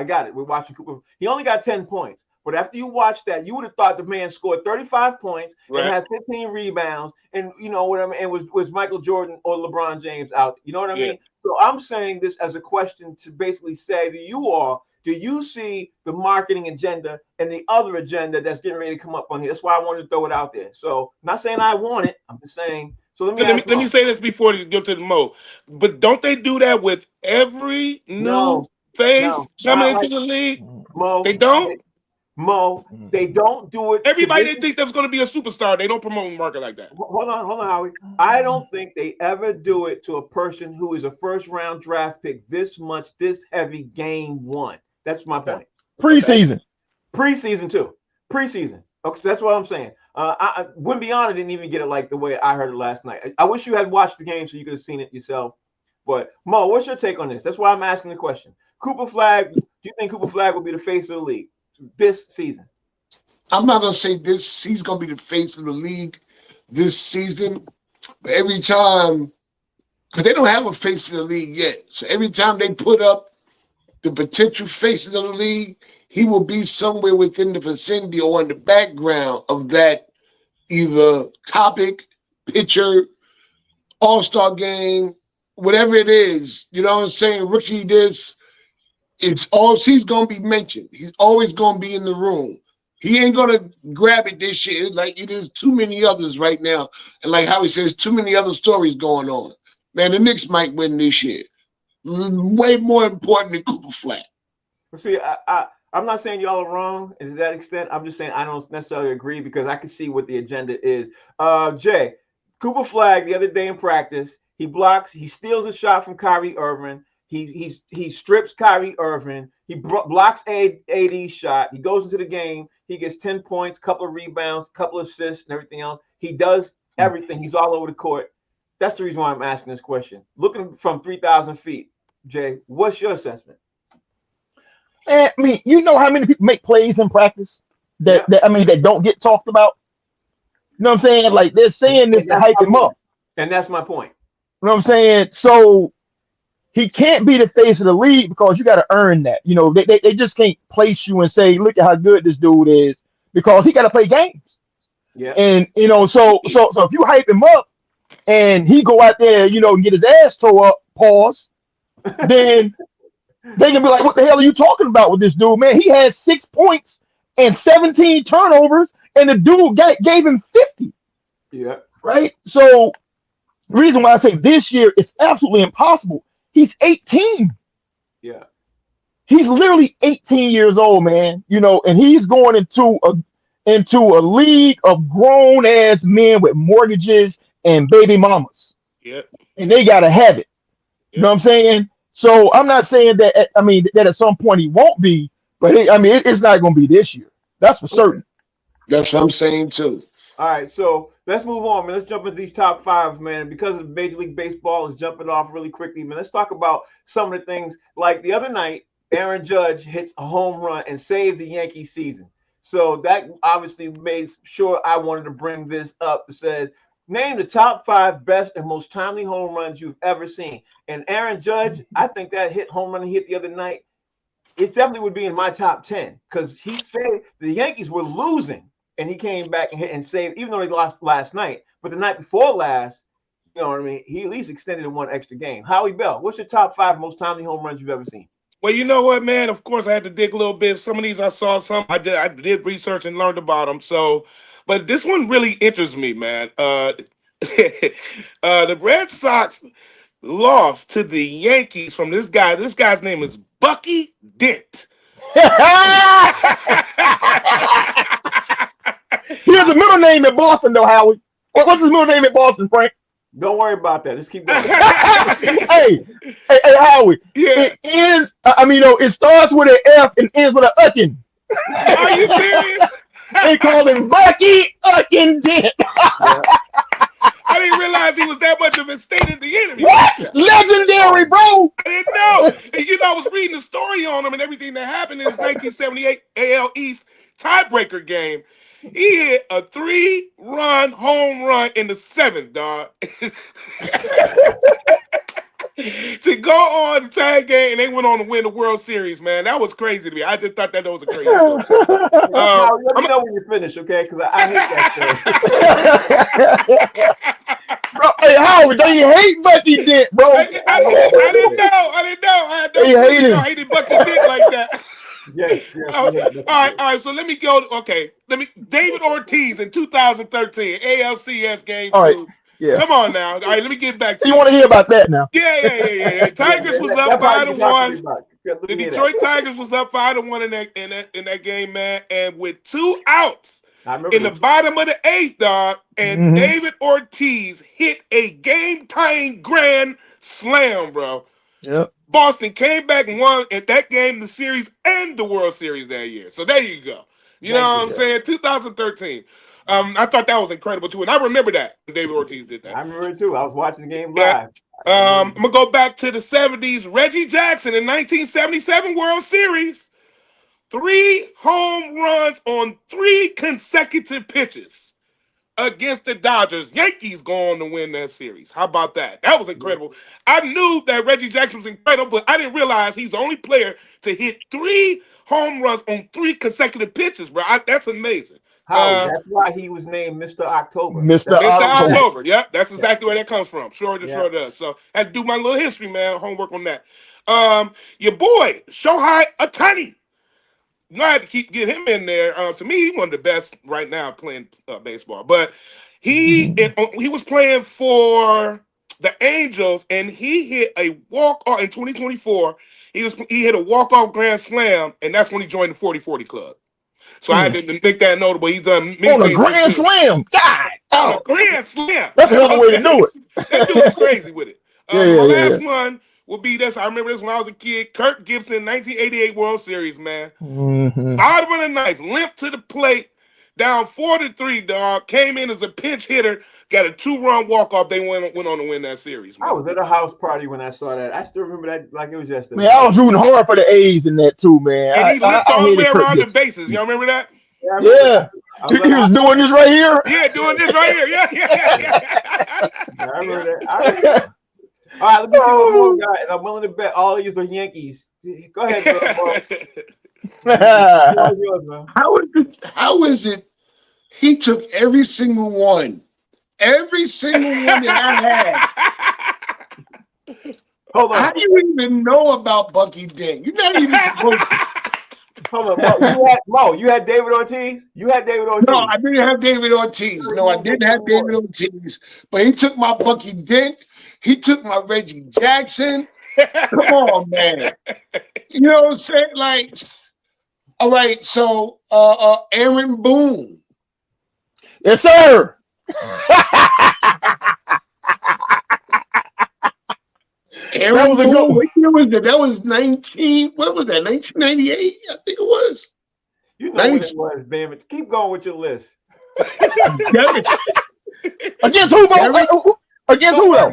got it. We're watching Cooper. He only got 10 points. But after you watch that, you would have thought the man scored 35 points and had 15 rebounds, and you know what I mean, and was Michael Jordan or LeBron James out. You know what I mean? So I'm saying this as a question to basically say to you all, do you see the marketing agenda and the other agenda that's getting ready to come up on here? That's why I wanted to throw it out there. So I'm not saying I want it. I'm just saying. So let me say this before you go to the Mo. But don't they do that with every new face coming into the league? Mo, they don't. Mo, they don't do it. Everybody they think that's going to be a superstar. They don't promote and market like that. Hold on, Howie. I don't think they ever do it to a person who is a first-round draft pick this heavy game one. That's my point. Preseason. Preseason too. Preseason. Okay, that's what I'm saying. Wimbiana didn't even get it like the way I heard it last night. I wish you had watched the game so you could have seen it yourself. But Mo, what's your take on this? That's why I'm asking the question. Cooper Flag, do you think Cooper Flag will be the face of the league this season? I'm not gonna say this. He's gonna be the face of the league this season, but every time, because they don't have a face of the league yet, so every time they put up the potential faces of the league, he will be somewhere within the vicinity or in the background of that either topic, picture, all-star game, whatever it is, you know what I'm saying, rookie this, he's gonna be mentioned. He's always gonna be in the room. He ain't gonna grab it this year. Like it is too many others right now. And like how he says, too many other stories going on. Man, the Knicks might win this year. Way more important than Cooper Flag. See, I'm not saying y'all are wrong to that extent. I'm just saying I don't necessarily agree because I can see what the agenda is. Jay, Cooper Flag the other day in practice, he steals a shot from Kyrie Irving. He strips Kyrie Irving. He blocks AD's shot. He goes into the game. He gets 10 points, couple of rebounds, couple of assists, and everything else. He does everything. He's all over the court. That's the reason why I'm asking this question. Looking from 3,000 feet, Jay, what's your assessment? And I mean, you know how many people make plays in practice that don't get talked about? You know what I'm saying? Like they're saying this to hype him up. And that's my point. You know what I'm saying? So he can't be the face of the league because you got to earn that. You know, they just can't place you and say, look at how good this dude is because he got to play games. Yeah. And you know, so if you hype him up and he go out there, you know, and get his ass tore up, pause, then they can be like, what the hell are you talking about with this dude, man? He had 6 points and 17 turnovers, and the dude gave him 50. Yeah. Right? So the reason why I say this year is absolutely impossible. He's 18. Yeah. He's literally 18 years old, man. You know, and he's going into a league of grown ass men with mortgages and baby mamas. Yep. And they gotta have it. Yep. You know what I'm saying? So I'm not saying that that at some point he won't be, but it's not going to be this year. That's for certain. That's what I'm saying too. All right, so let's move on, man. Let's jump into these top five, man. Because of Major League Baseball is jumping off really quickly, man. Let's talk about some of the things. Like the other night, Aaron Judge hits a home run and saves the Yankees season. So that obviously made sure I wanted to bring this up. It said, name the top five best and most timely home runs you've ever seen. And Aaron Judge, I think that home run he hit the other night, it definitely would be in my top 10 because he said the Yankees were losing and he came back and hit and saved, even though they lost last night. But the night before last, you know what I mean, he at least extended in one extra game. Howie Bell, what's your top five most timely home runs you've ever seen? Well, you know what, man? Of course, I had to dig a little bit. Some of these I saw, some I did research and learned about them. So, but this one really interests me, man. The Red Sox lost to the Yankees from this guy. This guy's name is Bucky Dent. He has a middle name in Boston, though, Howie. What's his middle name in Boston, Frank? Don't worry about that. Let's keep going. hey, Howie. Yeah. It is. It starts with an F and ends with an Uckin. Are you serious? They call him Bucky Uckin Dent. I didn't realize he was that much of a state of the enemy. What? Legendary, bro. I didn't know. And, you know, I was reading the story on him and everything that happened in his 1978 AL East tiebreaker game. He hit a 3-run home run in the 7th, dog. To go on the tie game, and they went on to win the World Series, man. That was crazy to me. I just thought that was a crazy story. Let me know when you finish, okay? Because I hate that story. Bro, hey, Howard, they hate Bucky Dent, bro. I didn't know. I hated Bucky Dent like that. Yes. All right. So let me go. David Ortiz in 2013 ALCS game 2. All right. Yeah. Come on now. All right, let me get back to you. Want to hear about that now? Yeah. Tigers was up 5-1. The Detroit Tigers was up 5-1 in that game, man. And with 2 outs in the bottom of the 8th, dog, and David Ortiz hit a game-tying grand slam, bro. Yep. Boston came back and won at that game, the series, and the World Series that year. So there you go. You know what I'm saying? 2013. I thought that was incredible, too. And I remember that David Ortiz did that. I remember it, too. I was watching the game live. I'm going to go back to the 70s. Reggie Jackson in 1977 World Series. 3 home runs on 3 consecutive pitches against the Dodgers. Yankees go on to win that series. How about that? That was incredible. I knew that Reggie Jackson was incredible, but I didn't realize he's the only player to hit 3 home runs on 3 consecutive pitches, bro. That's amazing. Howard. That's why he was named Mr. October. Mr. Mr. October. October. Yep, that's exactly where that comes from. Sure does. So I had to do my little history, man. Homework on that. Your boy, Shohei Ohtani. You have to keep getting him in there. To me, he's one of the best right now playing baseball. But he was playing for the Angels, and he hit a walk-off in 2024. He hit a walk-off grand slam, and that's when he joined the 40-40 club. So I had to make that notable. He's done many On a things grand slam. God. on a grand slam. That's another way to do it. That dude was crazy with it. Yeah, My last one will be this. I remember this when I was a kid. Kirk Gibson, 1988 World Series, man. Bottom of the ninth, limped to the plate, down 4-3, dog. Came in as a pinch hitter, got a 2-run walk-off. They went on to win that series, man. I was at a house party when I saw that. I still remember that like it was yesterday. Man, I was rooting hard for the A's in that too, man. And he limped all the way around the Gibson. bases. Y'all remember that? Yeah. He was doing this right here. Yeah, doing this right here. Yeah. I remember that. All right, let me see one more guy, and I'm willing to bet all these are Yankees. Go ahead, bro. How is it? He took every single one that I had. Hold on. How do you even know about Bucky Dent? You're not even supposed to. Hold on, you had David Ortiz? You had David Ortiz? No, I didn't have David Ortiz. No, I didn't have David Ortiz. But he took my Bucky Dent. He took my Reggie Jackson. Come on, man. You know what I'm saying? Like, all right, so Aaron Boone. Yes, sir. Aaron was a good one. What year was that? That was 1998? I think it was. You know what it was, man. Keep going with your list. Against who, bro? Against who, though?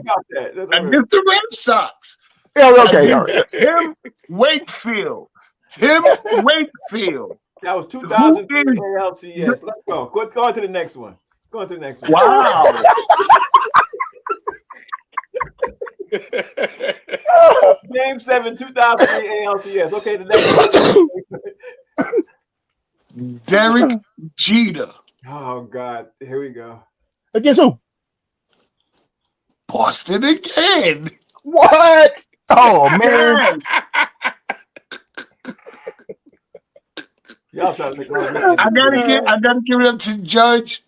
Against the Red Sox. Yeah, okay. Tim Wakefield. That was 2003 ALCS. Let's go. Go on to the next one. Wow. Game 7, 2003 ALCS. Okay, the next one. Derek Jeter. Oh, God. Here we go. Against who? Boston again. What? Oh, man. Y'all trying to make I gotta give it up to the judge.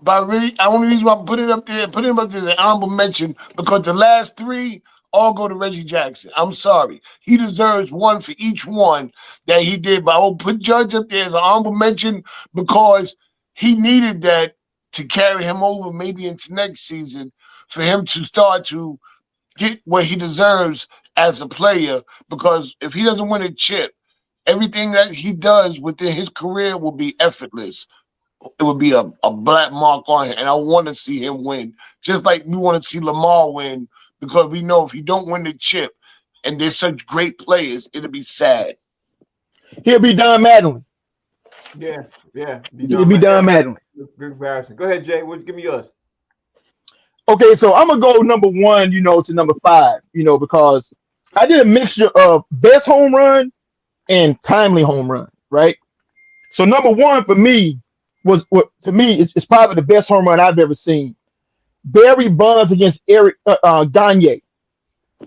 But only reason why I put him up there as an honorable mention because the last three all go to Reggie Jackson. I'm sorry. He deserves one for each one that he did. But I will put Judge up there as an honorable mention because he needed that to carry him over maybe into next season for him to start to get what he deserves as a player. Because if he doesn't win a chip, everything that he does within his career will be effortless. It would be a black mark on him. And I want to see him win. Just like we want to see Lamar win, because we know if he don't win the chip and they're such great players, it'll be sad. He'll be Don Mattingly. Yeah. He'll be Don Mattingly. Good comparison. Go ahead, Jay. Give me yours. Okay, so I'm going to go number 1, to number 5, because I did a mixture of best home run and timely home run, right? So number 1 for me was it's probably the best home run I've ever seen. Barry Bonds against Eric Gagne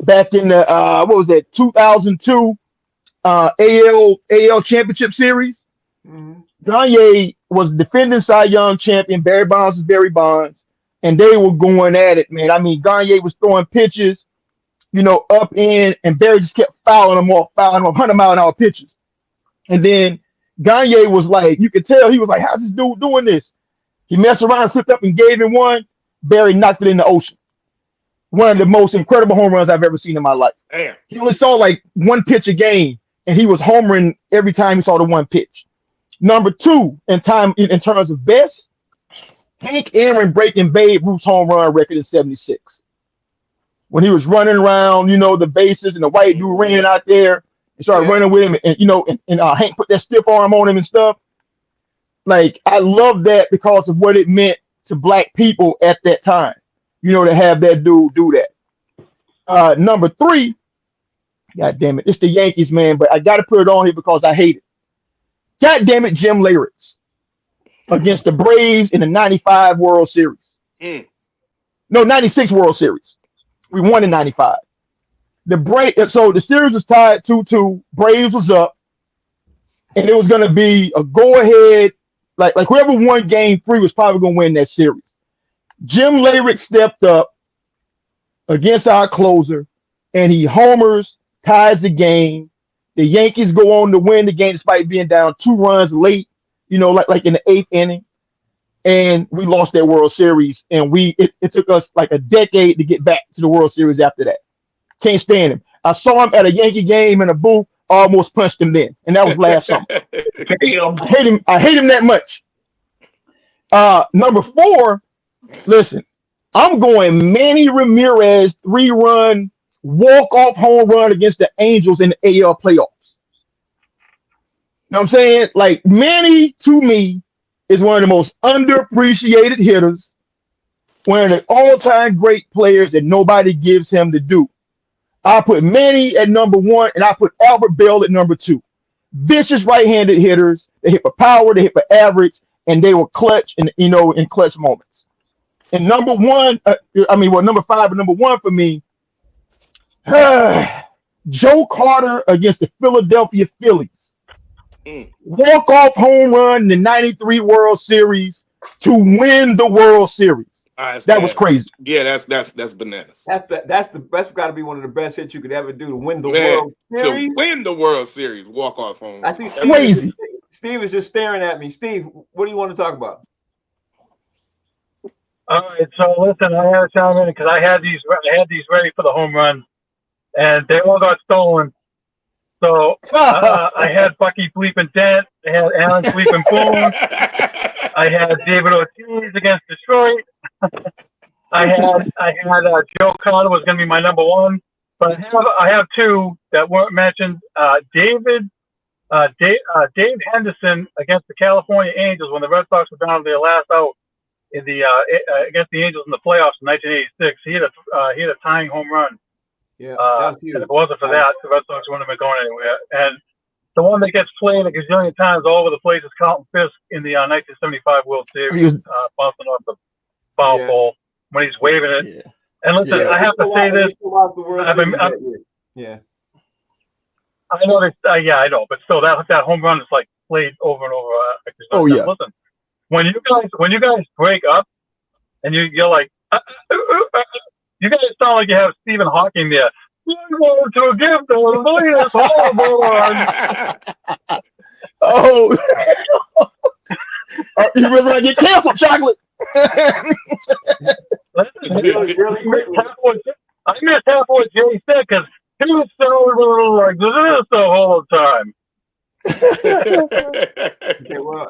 back in the 2002 AL Championship Series. Mm-hmm. Gagne was defending Cy Young champion. Barry Bonds was Barry Bonds, and they were going at it, man. I mean, Gagne was throwing pitches, up in, and Barry just kept fouling him off 100-mile-an-hour pitches. And then Gagne was like, you could tell he was like, how's this dude doing this? He messed around, slipped up, and gave him one. Barry knocked it in the ocean. One of the most incredible home runs I've ever seen in my life. Damn. He only saw like one pitch a game, and he was homering every time he saw the one pitch. Number 2, in terms of best, Hank Aaron breaking Babe Ruth's home run record in '76. When he was running around, the bases, and the white dude ran out there and started running with him, and Hank put that stiff arm on him and stuff. Like, I love that because of what it meant to black people at that time, to have that dude do that. Number 3, God damn it, it's the Yankees, man, but I got to put it on here because I hate it. God damn it, Jim Leyritz. against the Braves in the 95 World Series. No, 96 World Series. We won in 95. So the series was tied 2-2. Braves was up. And it was going to be a go-ahead. Like whoever won game 3 was probably going to win that series. Jim Leyritz stepped up against our closer, and he homers, ties the game. The Yankees go on to win the game despite being down 2 runs late, like in the 8th inning. And we lost that World Series, and it took us like a decade to get back to the World Series after that. Can't stand him. I saw him at a Yankee game in a booth, almost punched him then, and that was last summer. I hate him that much. Number 4, listen, I'm going Manny Ramirez 3-run walk-off home run against the Angels in the AL playoffs. You know what I'm saying? Like, Manny, to me, is one of the most underappreciated hitters, one of the all-time great players that nobody gives him to do. I put Manny at number 1, and I put Albert Bell at number 2. Vicious right-handed hitters. They hit for power, they hit for average, and they were clutch in clutch moments. And number 5 and number 1 for me, Joe Carter against the Philadelphia Phillies. Walk-off home run in the 93 World Series to win the World Series. That was crazy. Yeah, that's bananas. That's got to be one of the best hits you could ever do to win the World Series. To win the World Series, walk-off home. I see crazy. Steve is just staring at me. Steve, what do you want to talk about? All right, so listen, I had to chime in because I had these ready for the home run, and they all got stolen. So I had Bucky bleeping Dent, I had Alan bleeping Boone, I had David Ortiz against Detroit, I had Joe Carter was going to be my number 1, but I have 2 that weren't mentioned. Dave Henderson against the California Angels when the Red Sox were down to their last out in the against the Angels in the playoffs in 1986. He had a tying home run. Yeah, and if it wasn't for that, the Red Sox wouldn't have been going anywhere. And the one that gets played a gazillion times all over the place is Carlton Fisk in the 1975 World Series, bouncing off the foul pole when he's waving it. Yeah. And listen, I have to say this. I know this. I know, but still, that home run is like played over and over. Listen, when you guys break up, and you're like, you guys sound like you have Stephen Hawking there. We want to give the latest home run. Oh, you remember I get canceled, chocolate? I missed half what Jay said because he was so like this the whole time. Okay, well,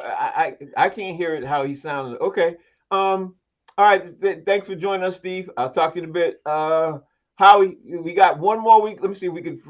I can't hear it how he sounded. Okay. All right. Thanks for joining us, Steve. I'll talk to you in a bit. Howie, we got one more week. Let me see if we can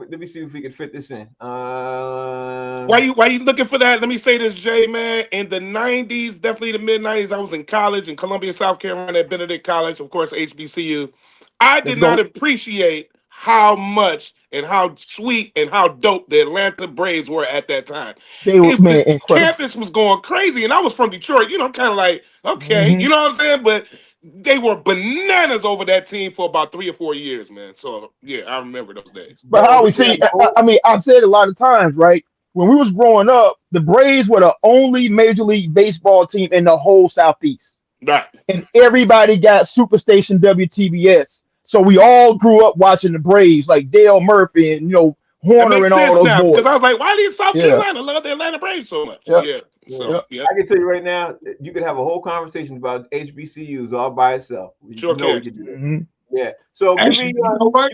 fit this in. Why you looking for that? Let me say this, Jay, man. In the 90s, definitely the mid-90s, I was in college in Columbia, South Carolina at Benedict College, of course, HBCU. I did not appreciate how much and how sweet and how dope the Atlanta Braves were at that time. The campus was going crazy, and I was from Detroit. You know, kind of like, okay, you know what I'm saying? But they were bananas over that team for about 3 or 4 years, man. So, yeah, I remember those days. But how we see, I mean, I've said a lot of times, right? When we was growing up, the Braves were the only Major League Baseball team in the whole Southeast. Right. And everybody got Superstation WTBS. So we all grew up watching the Braves, like Dale Murphy and, Horner and all those boys. Because I was like, why did South Carolina love the Atlanta Braves so much? Yeah. So, I can tell you right now, you could have a whole conversation about HBCUs all by itself. Sure can. Yeah. So actually, you know what?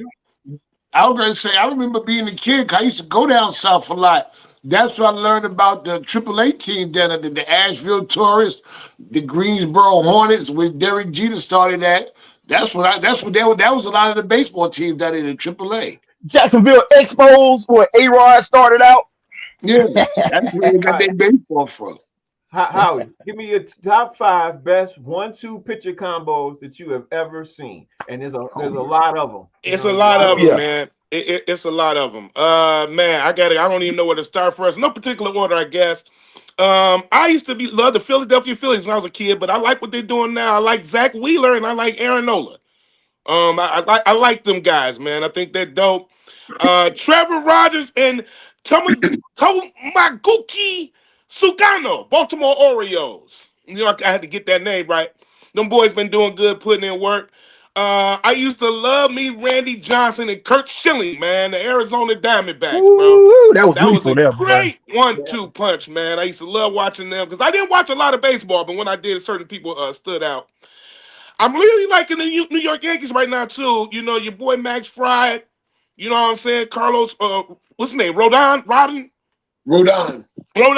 I was gonna say I remember being a kid. I used to go down south a lot. That's what I learned about the AAA team down at the Asheville Tourists, the Greensboro Hornets, where Derek Jeter started at. That was a lot of the baseball teams down in the AAA. Jacksonville Expos, where A-Rod started out. Yeah, that's where they got their baseball from. Howie, give me your top 5 best 1-2 pitcher combos that you have ever seen, and there's a lot of them. It's a lot of them, man. It's a lot of them. Man, I don't even know where to start first. No particular order, I guess. I used to love the Philadelphia Phillies when I was a kid, but I like what they're doing now. I like Zach Wheeler and I like Aaron Nola. I like them guys, man. I think they're dope. Trevor Rogers and Tomaguchi Sugano, Baltimore Orioles. You know, I had to get that name right. Them boys been doing good, putting in work. I used to love me Randy Johnson and Kurt Schilling, man, the Arizona Diamondbacks, bro. Ooh, that was That was lethal a there, boy. great 1-2 punch, man. I used to love watching them because I didn't watch a lot of baseball, but when I did, certain people stood out. I'm really liking the New York Yankees right now, too. You know, your boy Max Fried. You know what I'm saying? Carlos, what's his name? Rodon? Rodon.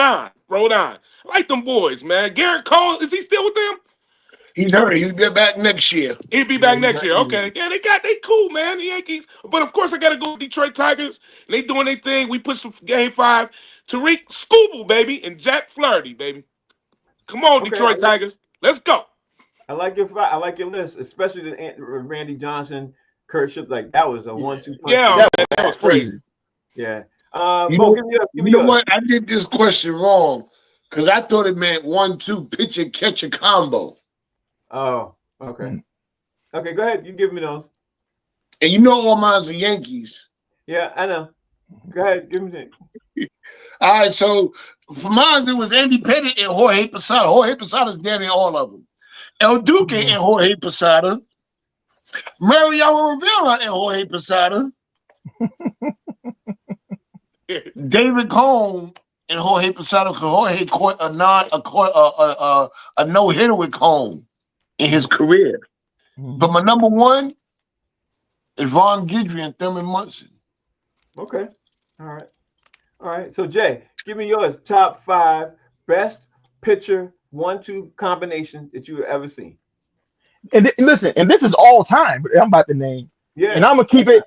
I like them boys, man. Garrett Cole, is he still with them? He's hurt. He'll be back next year. He'll be back next year. Okay. Yeah, they cool, man, the Yankees. But, of course, I got to go with Detroit Tigers. They doing their thing. We pushed for Game 5. Tariq Skubal, baby, and Jack Flaherty, baby. Come on, Detroit Tigers. Let's go. I like your list, especially the Randy Johnson, Kurt Schilling. Like that was a 1-2 punch. Yeah, that was crazy. Yeah. You know what? I did this question wrong because I thought it meant 1-2 pitch and catch a combo. Oh, okay. Okay, go ahead. You give me those. And you know all mine's are Yankees. Yeah, I know. Go ahead, give me that. All right, so for mine, there was Andy Pettit and Jorge Posada. Jorge Posada's damn near all of them. El Duque and Jorge Posada. Mariano Rivera and Jorge Posada. David Cone and Jorge Posada, because Jorge caught a no-hitter with Cone in his career. But my number one is Ron Guidry and Thurman Munson. Okay. All right. So Jay, give me yours. Top 5 best pitcher 1-2 combination that you have ever seen. And listen, and this is all time. I'm about to name. Yeah. And I'm gonna keep it.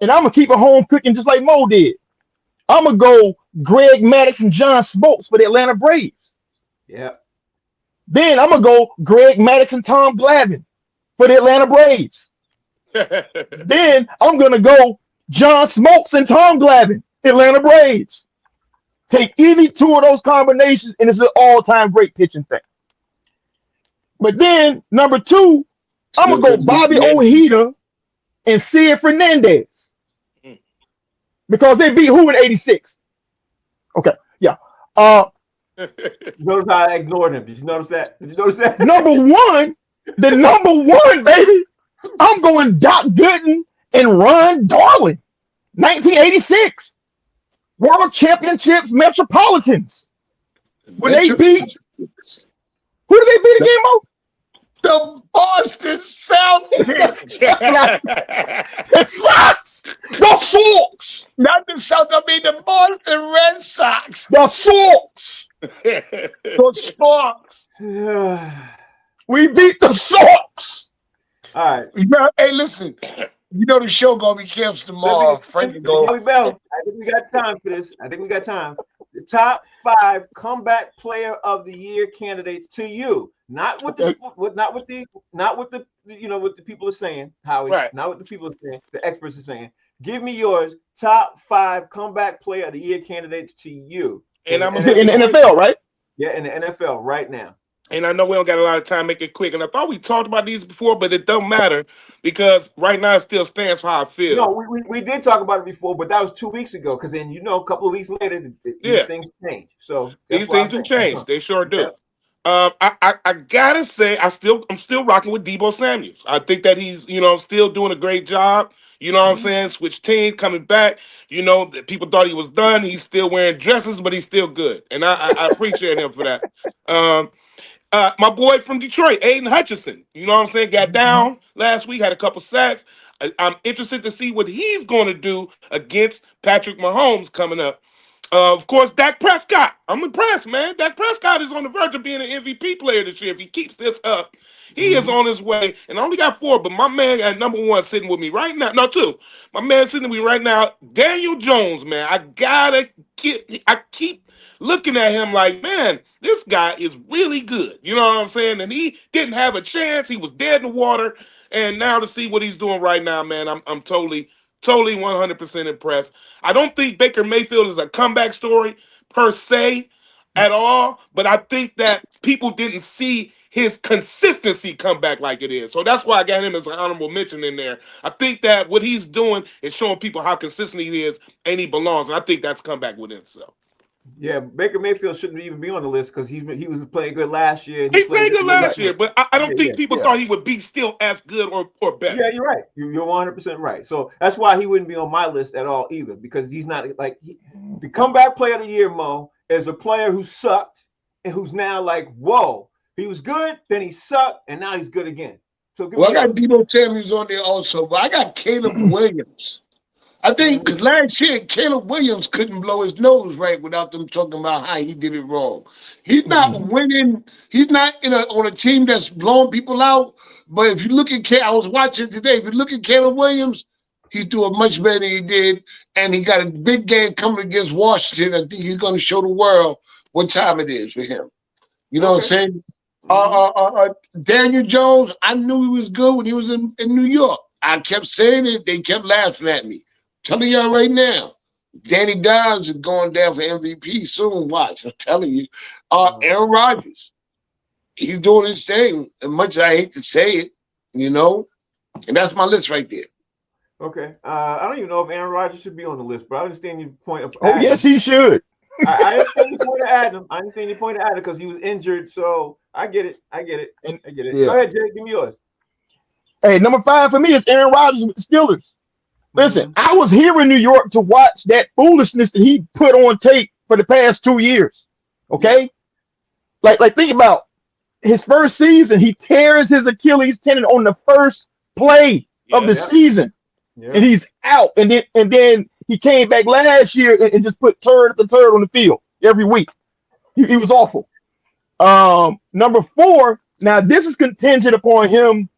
And I'm gonna keep it home cooking just like Mo did. I'm gonna go Greg Maddux and John Smoltz for the Atlanta Braves. Yeah. Then I'm gonna go Greg Maddux and Tom Glavine for the Atlanta Braves. Then I'm gonna go John Smoltz and Tom Glavine, Atlanta Braves. Take any two of those combinations, and it's an all-time great pitching thing. But then number 2, I'm gonna go Bobby Ojeda and Sid Fernandez because they beat who in '86? Okay, yeah. Notice how I ignored him. Did you notice that? Number 1, the number 1, baby. I'm going Doc Gooden and Ron Darling, 1986 World Championships Metropolitans. When they beat, who did they beat again, Mo? The Boston Celtics. It sucks. The Sox. Not the Celtics, I mean the Boston Red Sox. The Sox. The Sox. We beat the Sox. All right. Hey, listen. You know the show gonna be canceled tomorrow. Frankie go. Bell. I think we got time for this. The top 5 comeback player of the year candidates to you, not with the people are saying, Howie. Right. Not what the people are saying. The experts are saying. Give me yours. Top 5 comeback player of the year candidates to you. And I'm in the NFL, right? Yeah, in the NFL right now. And I know we don't got a lot of time, make it quick. And I thought we talked about these before, but it don't matter because right now it still stands for how I feel. No, we did talk about it before, but that was 2 weeks ago. Because then a couple of weeks later, these things change. So these things do change. They sure do. Yeah. I gotta say, I'm still rocking with Deebo Samuel. I think that he's still doing a great job. You know what I'm saying? Switch teams, coming back. People thought he was done. He's still wearing dresses, but he's still good, and I appreciate him for that. My boy from Detroit, Aiden Hutchinson, you know what I'm saying, got down last week, had a couple sacks. I'm interested to see what he's going to do against Patrick Mahomes coming up. Of course, Dak Prescott. I'm impressed, man. Dak Prescott is on the verge of being an MVP player this year. If he keeps this up, he is on his way. And I only got 4, but my man at number 1 sitting with me right now. No, 2. My man sitting with me right now, Daniel Jones, man. I keep looking at him like, man, this guy is really good. You know what I'm saying? And he didn't have a chance. He was dead in the water. And now to see what he's doing right now, man, I'm totally Totally 100% impressed. I don't think Baker Mayfield is a comeback story per se at all, but I think that people didn't see his consistency come back like it is. So that's why I got him as an honorable mention in there. I think that what he's doing is showing people how consistent he is and he belongs. And I think that's come back within itself. Yeah, Baker Mayfield shouldn't even be on the list because he was playing good last year. He played good last year, but I don't think people yeah. thought he would be still as good or better. Yeah, you're right. You're 100% right. So that's why he wouldn't be on my list at all either, because he's not like the comeback player of the year. Mo is a player who sucked and who's now like, whoa, he was good, then he sucked, and now he's good again. So I got Debo Samuels on there also, but I got Caleb Williams. I think because last year Caleb Williams couldn't blow his nose right without them talking about how he did it wrong. He's not winning. He's not on a team that's blowing people out. But if you look at I was watching today. If you look at Caleb Williams, he's doing much better than he did, and he got a big game coming against Washington. I think he's going to show the world what time it is for him. You know what I'm saying? Daniel Jones, I knew he was good when he was in New York. I kept saying it. They kept laughing at me. Telling y'all right now, Danny Dimes is going down for MVP soon. Watch, I'm telling you. Aaron Rodgers, he's doing his thing. As much as I hate to say it, and that's my list right there. Okay. I don't even know if Aaron Rodgers should be on the list, but I understand your point of Adam. Yes, he should. I understand your point of Adam. I understand your point of Adam because he was injured, so I get it. I get it. Yeah. Go ahead, Jay. Give me yours. Hey, number 5 for me is Aaron Rodgers with the Steelers. Listen, I was here in New York to watch that foolishness that he put on tape for the past 2 years. Okay? Like think about his first season, he tears his Achilles tendon on the first play of the season. Yeah. And he's out. And then he came back last year and just put turd after turd on the field every week. He was awful. Number 4, now this is contingent upon him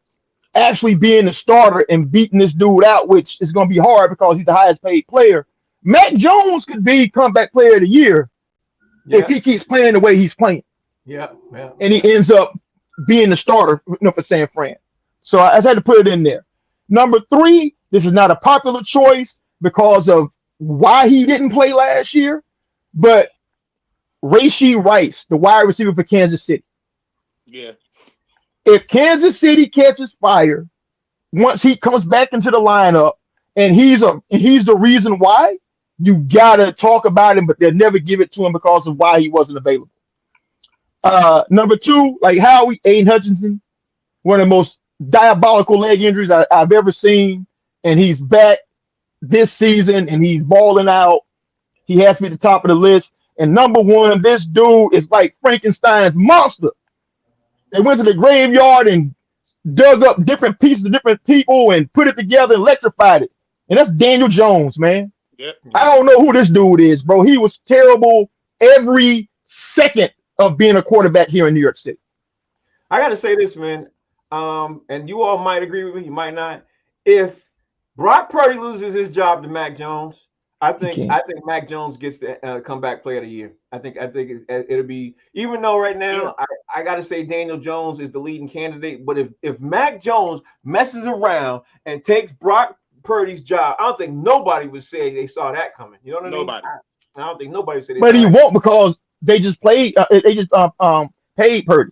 actually being the starter and beating this dude out, which is going to be hard because he's the highest paid player. Mac Jones could be comeback player of the year if he keeps playing the way he's playing. Yeah. And he ends up being the starter for San Fran. So I just had to put it in there. Number 3, this is not a popular choice because of why he didn't play last year, but Rashee Rice, the wide receiver for Kansas City. Yeah. If Kansas City catches fire, once he comes back into the lineup, and he's the reason why, you gotta talk about him, but they'll never give it to him because of why he wasn't available. Number 2, like Howie, Aiden Hutchinson, one of the most diabolical leg injuries I've ever seen, and he's back this season and he's balling out. He has to be at the top of the list. And number 1, this dude is like Frankenstein's monster. They went to the graveyard and dug up different pieces of different people and put it together and electrified it. And that's Daniel Jones, man. Yep. I don't know who this dude is, bro. He was terrible every second of being a quarterback here in New York City. I got to say this, man, and you all might agree with me, you might not. If Brock Purdy loses his job to Mac Jones, I think Mac Jones gets the comeback player of the year. I think it'll be, even though right now I got to say Daniel Jones is the leading candidate, but if Mac Jones messes around and takes Brock Purdy's job, I don't think nobody would say they saw that coming. You know what I mean? I don't think nobody would say that. But he won't because they just paid Purdy.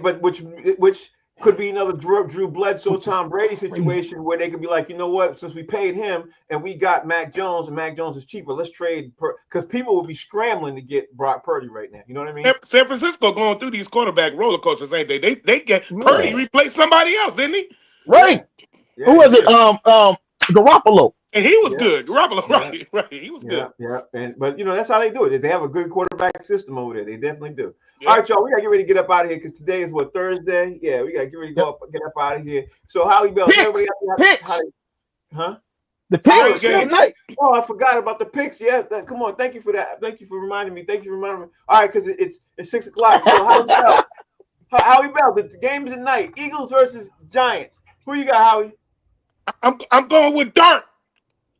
But which could be another Drew Bledsoe, Tom Brady situation where they could be like, you know what, since we paid him and we got Mac Jones and Mac Jones is cheaper, let's trade, because people will be scrambling to get Brock Purdy right now. You know what I mean? San Francisco going through these quarterback roller coasters, ain't they? They get Purdy replaced somebody else, didn't he? Right. Yeah, who was it? Garoppolo. And he was good. Garoppolo, right. He was good. Yeah. But that's how they do it. They have a good quarterback system over there. They definitely do. Yeah. All right, y'all. We gotta get ready to get up out of here because today is what, Thursday? Yeah, we gotta get ready to get up out of here. So Howie Bell, everybody picks. The picks tonight. Oh, I forgot about the picks. Yeah, come on. Thank you for that. Thank you for reminding me. All right, because it's 6 o'clock. So Howie Bell, the game is at night. Eagles versus Giants. Who you got, Howie? I'm going with Dark.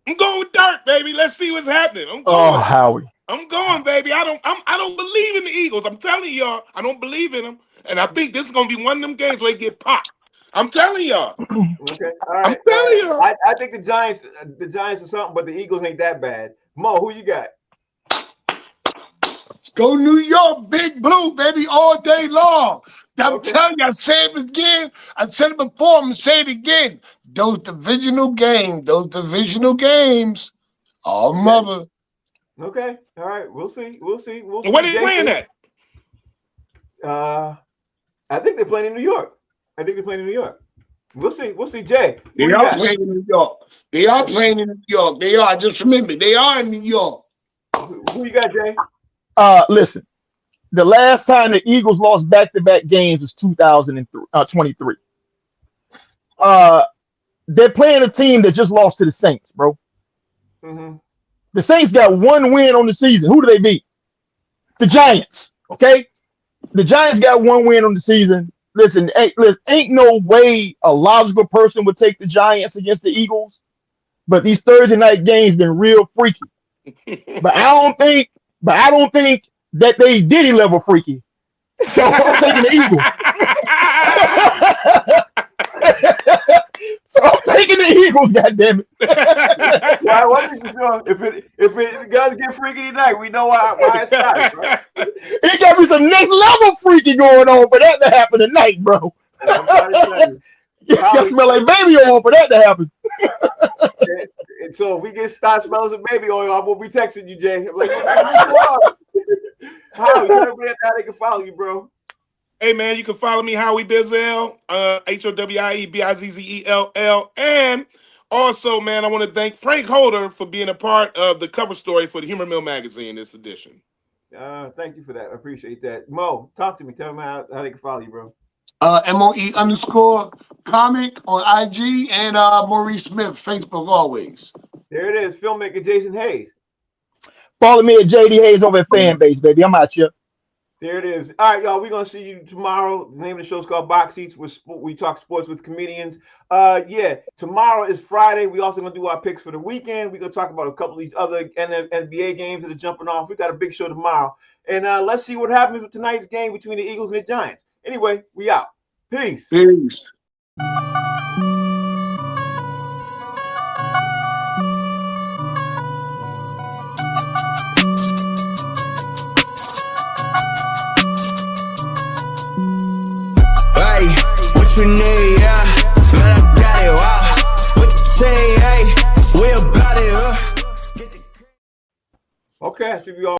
I'm going with Dark, baby. Let's see what's happening. Howie. I'm going, baby. I don't believe in the Eagles. I'm telling y'all, I don't believe in them. And I think this is gonna be one of them games where they get popped. I'm telling y'all. Okay, all right. I'm telling y'all. I think the Giants are something, but the Eagles ain't that bad. Mo, who you got? Go New York, Big Blue, baby, all day long. I'm Okay. telling you, I said it again. I said it before. I'm going to say it again. Those divisional games. Oh, Okay. mother. Okay, all right. We'll see. We'll see. Where they playing at? I think they're playing in New York. We'll see. We'll see. Jay, who They you are got? playing in New York. They are playing in New York. They are. I just remembered. They are in New York. Who you got, Jay? Listen, the last time the Eagles lost back-to-back games was 2023. They're playing a team that just lost to the Saints, bro. Mm-hmm. The Saints got one win on the season. Who do they beat? The Giants. Okay, the Giants got one win on the season. Listen, ain't no way a logical person would take the Giants against the Eagles. But these Thursday night games been real freaky. But I don't think that they Diddy level freaky. So I'm taking the Eagles. So I'm taking the Eagles, goddammit. Well, I wasn't sure if it does get freaky tonight, we know why it started, right? It got me some next level freaky going on for that to happen tonight, bro. I'm trying to tell you. It got smell like baby oil for that to happen. And so if we start smelling some baby oil, I will be texting you, Jay. I'm like, how they can follow you, bro? Hey, man, you can follow me, Howie Bizzell, HOWIEBIZZELL. And also, man, I want to thank Frank Holder for being a part of the cover story for the Humor Mill magazine this edition. Thank you for that. I appreciate that. Mo, talk to me. Tell me how they can follow you, bro. MOE_comic on IG and Maurice Smith, Facebook always. There it is. Filmmaker Jason Hayes. Follow me at JD Hayes over at Fanbase, baby. I'm out here. There it is. All right, y'all. We're gonna see you tomorrow. The name of the show is called Box Seats. We talk sports with comedians. Tomorrow is Friday. We also gonna do our picks for the weekend. We're gonna talk about a couple of these other NBA games that are jumping off. We got a big show tomorrow, and let's see what happens with tonight's game between the Eagles and the Giants. Anyway, we out. Peace. Peace. Hey, what you need, yeah? Man, I got it, wow. What you say, hey? We about it, Okay, I see we all.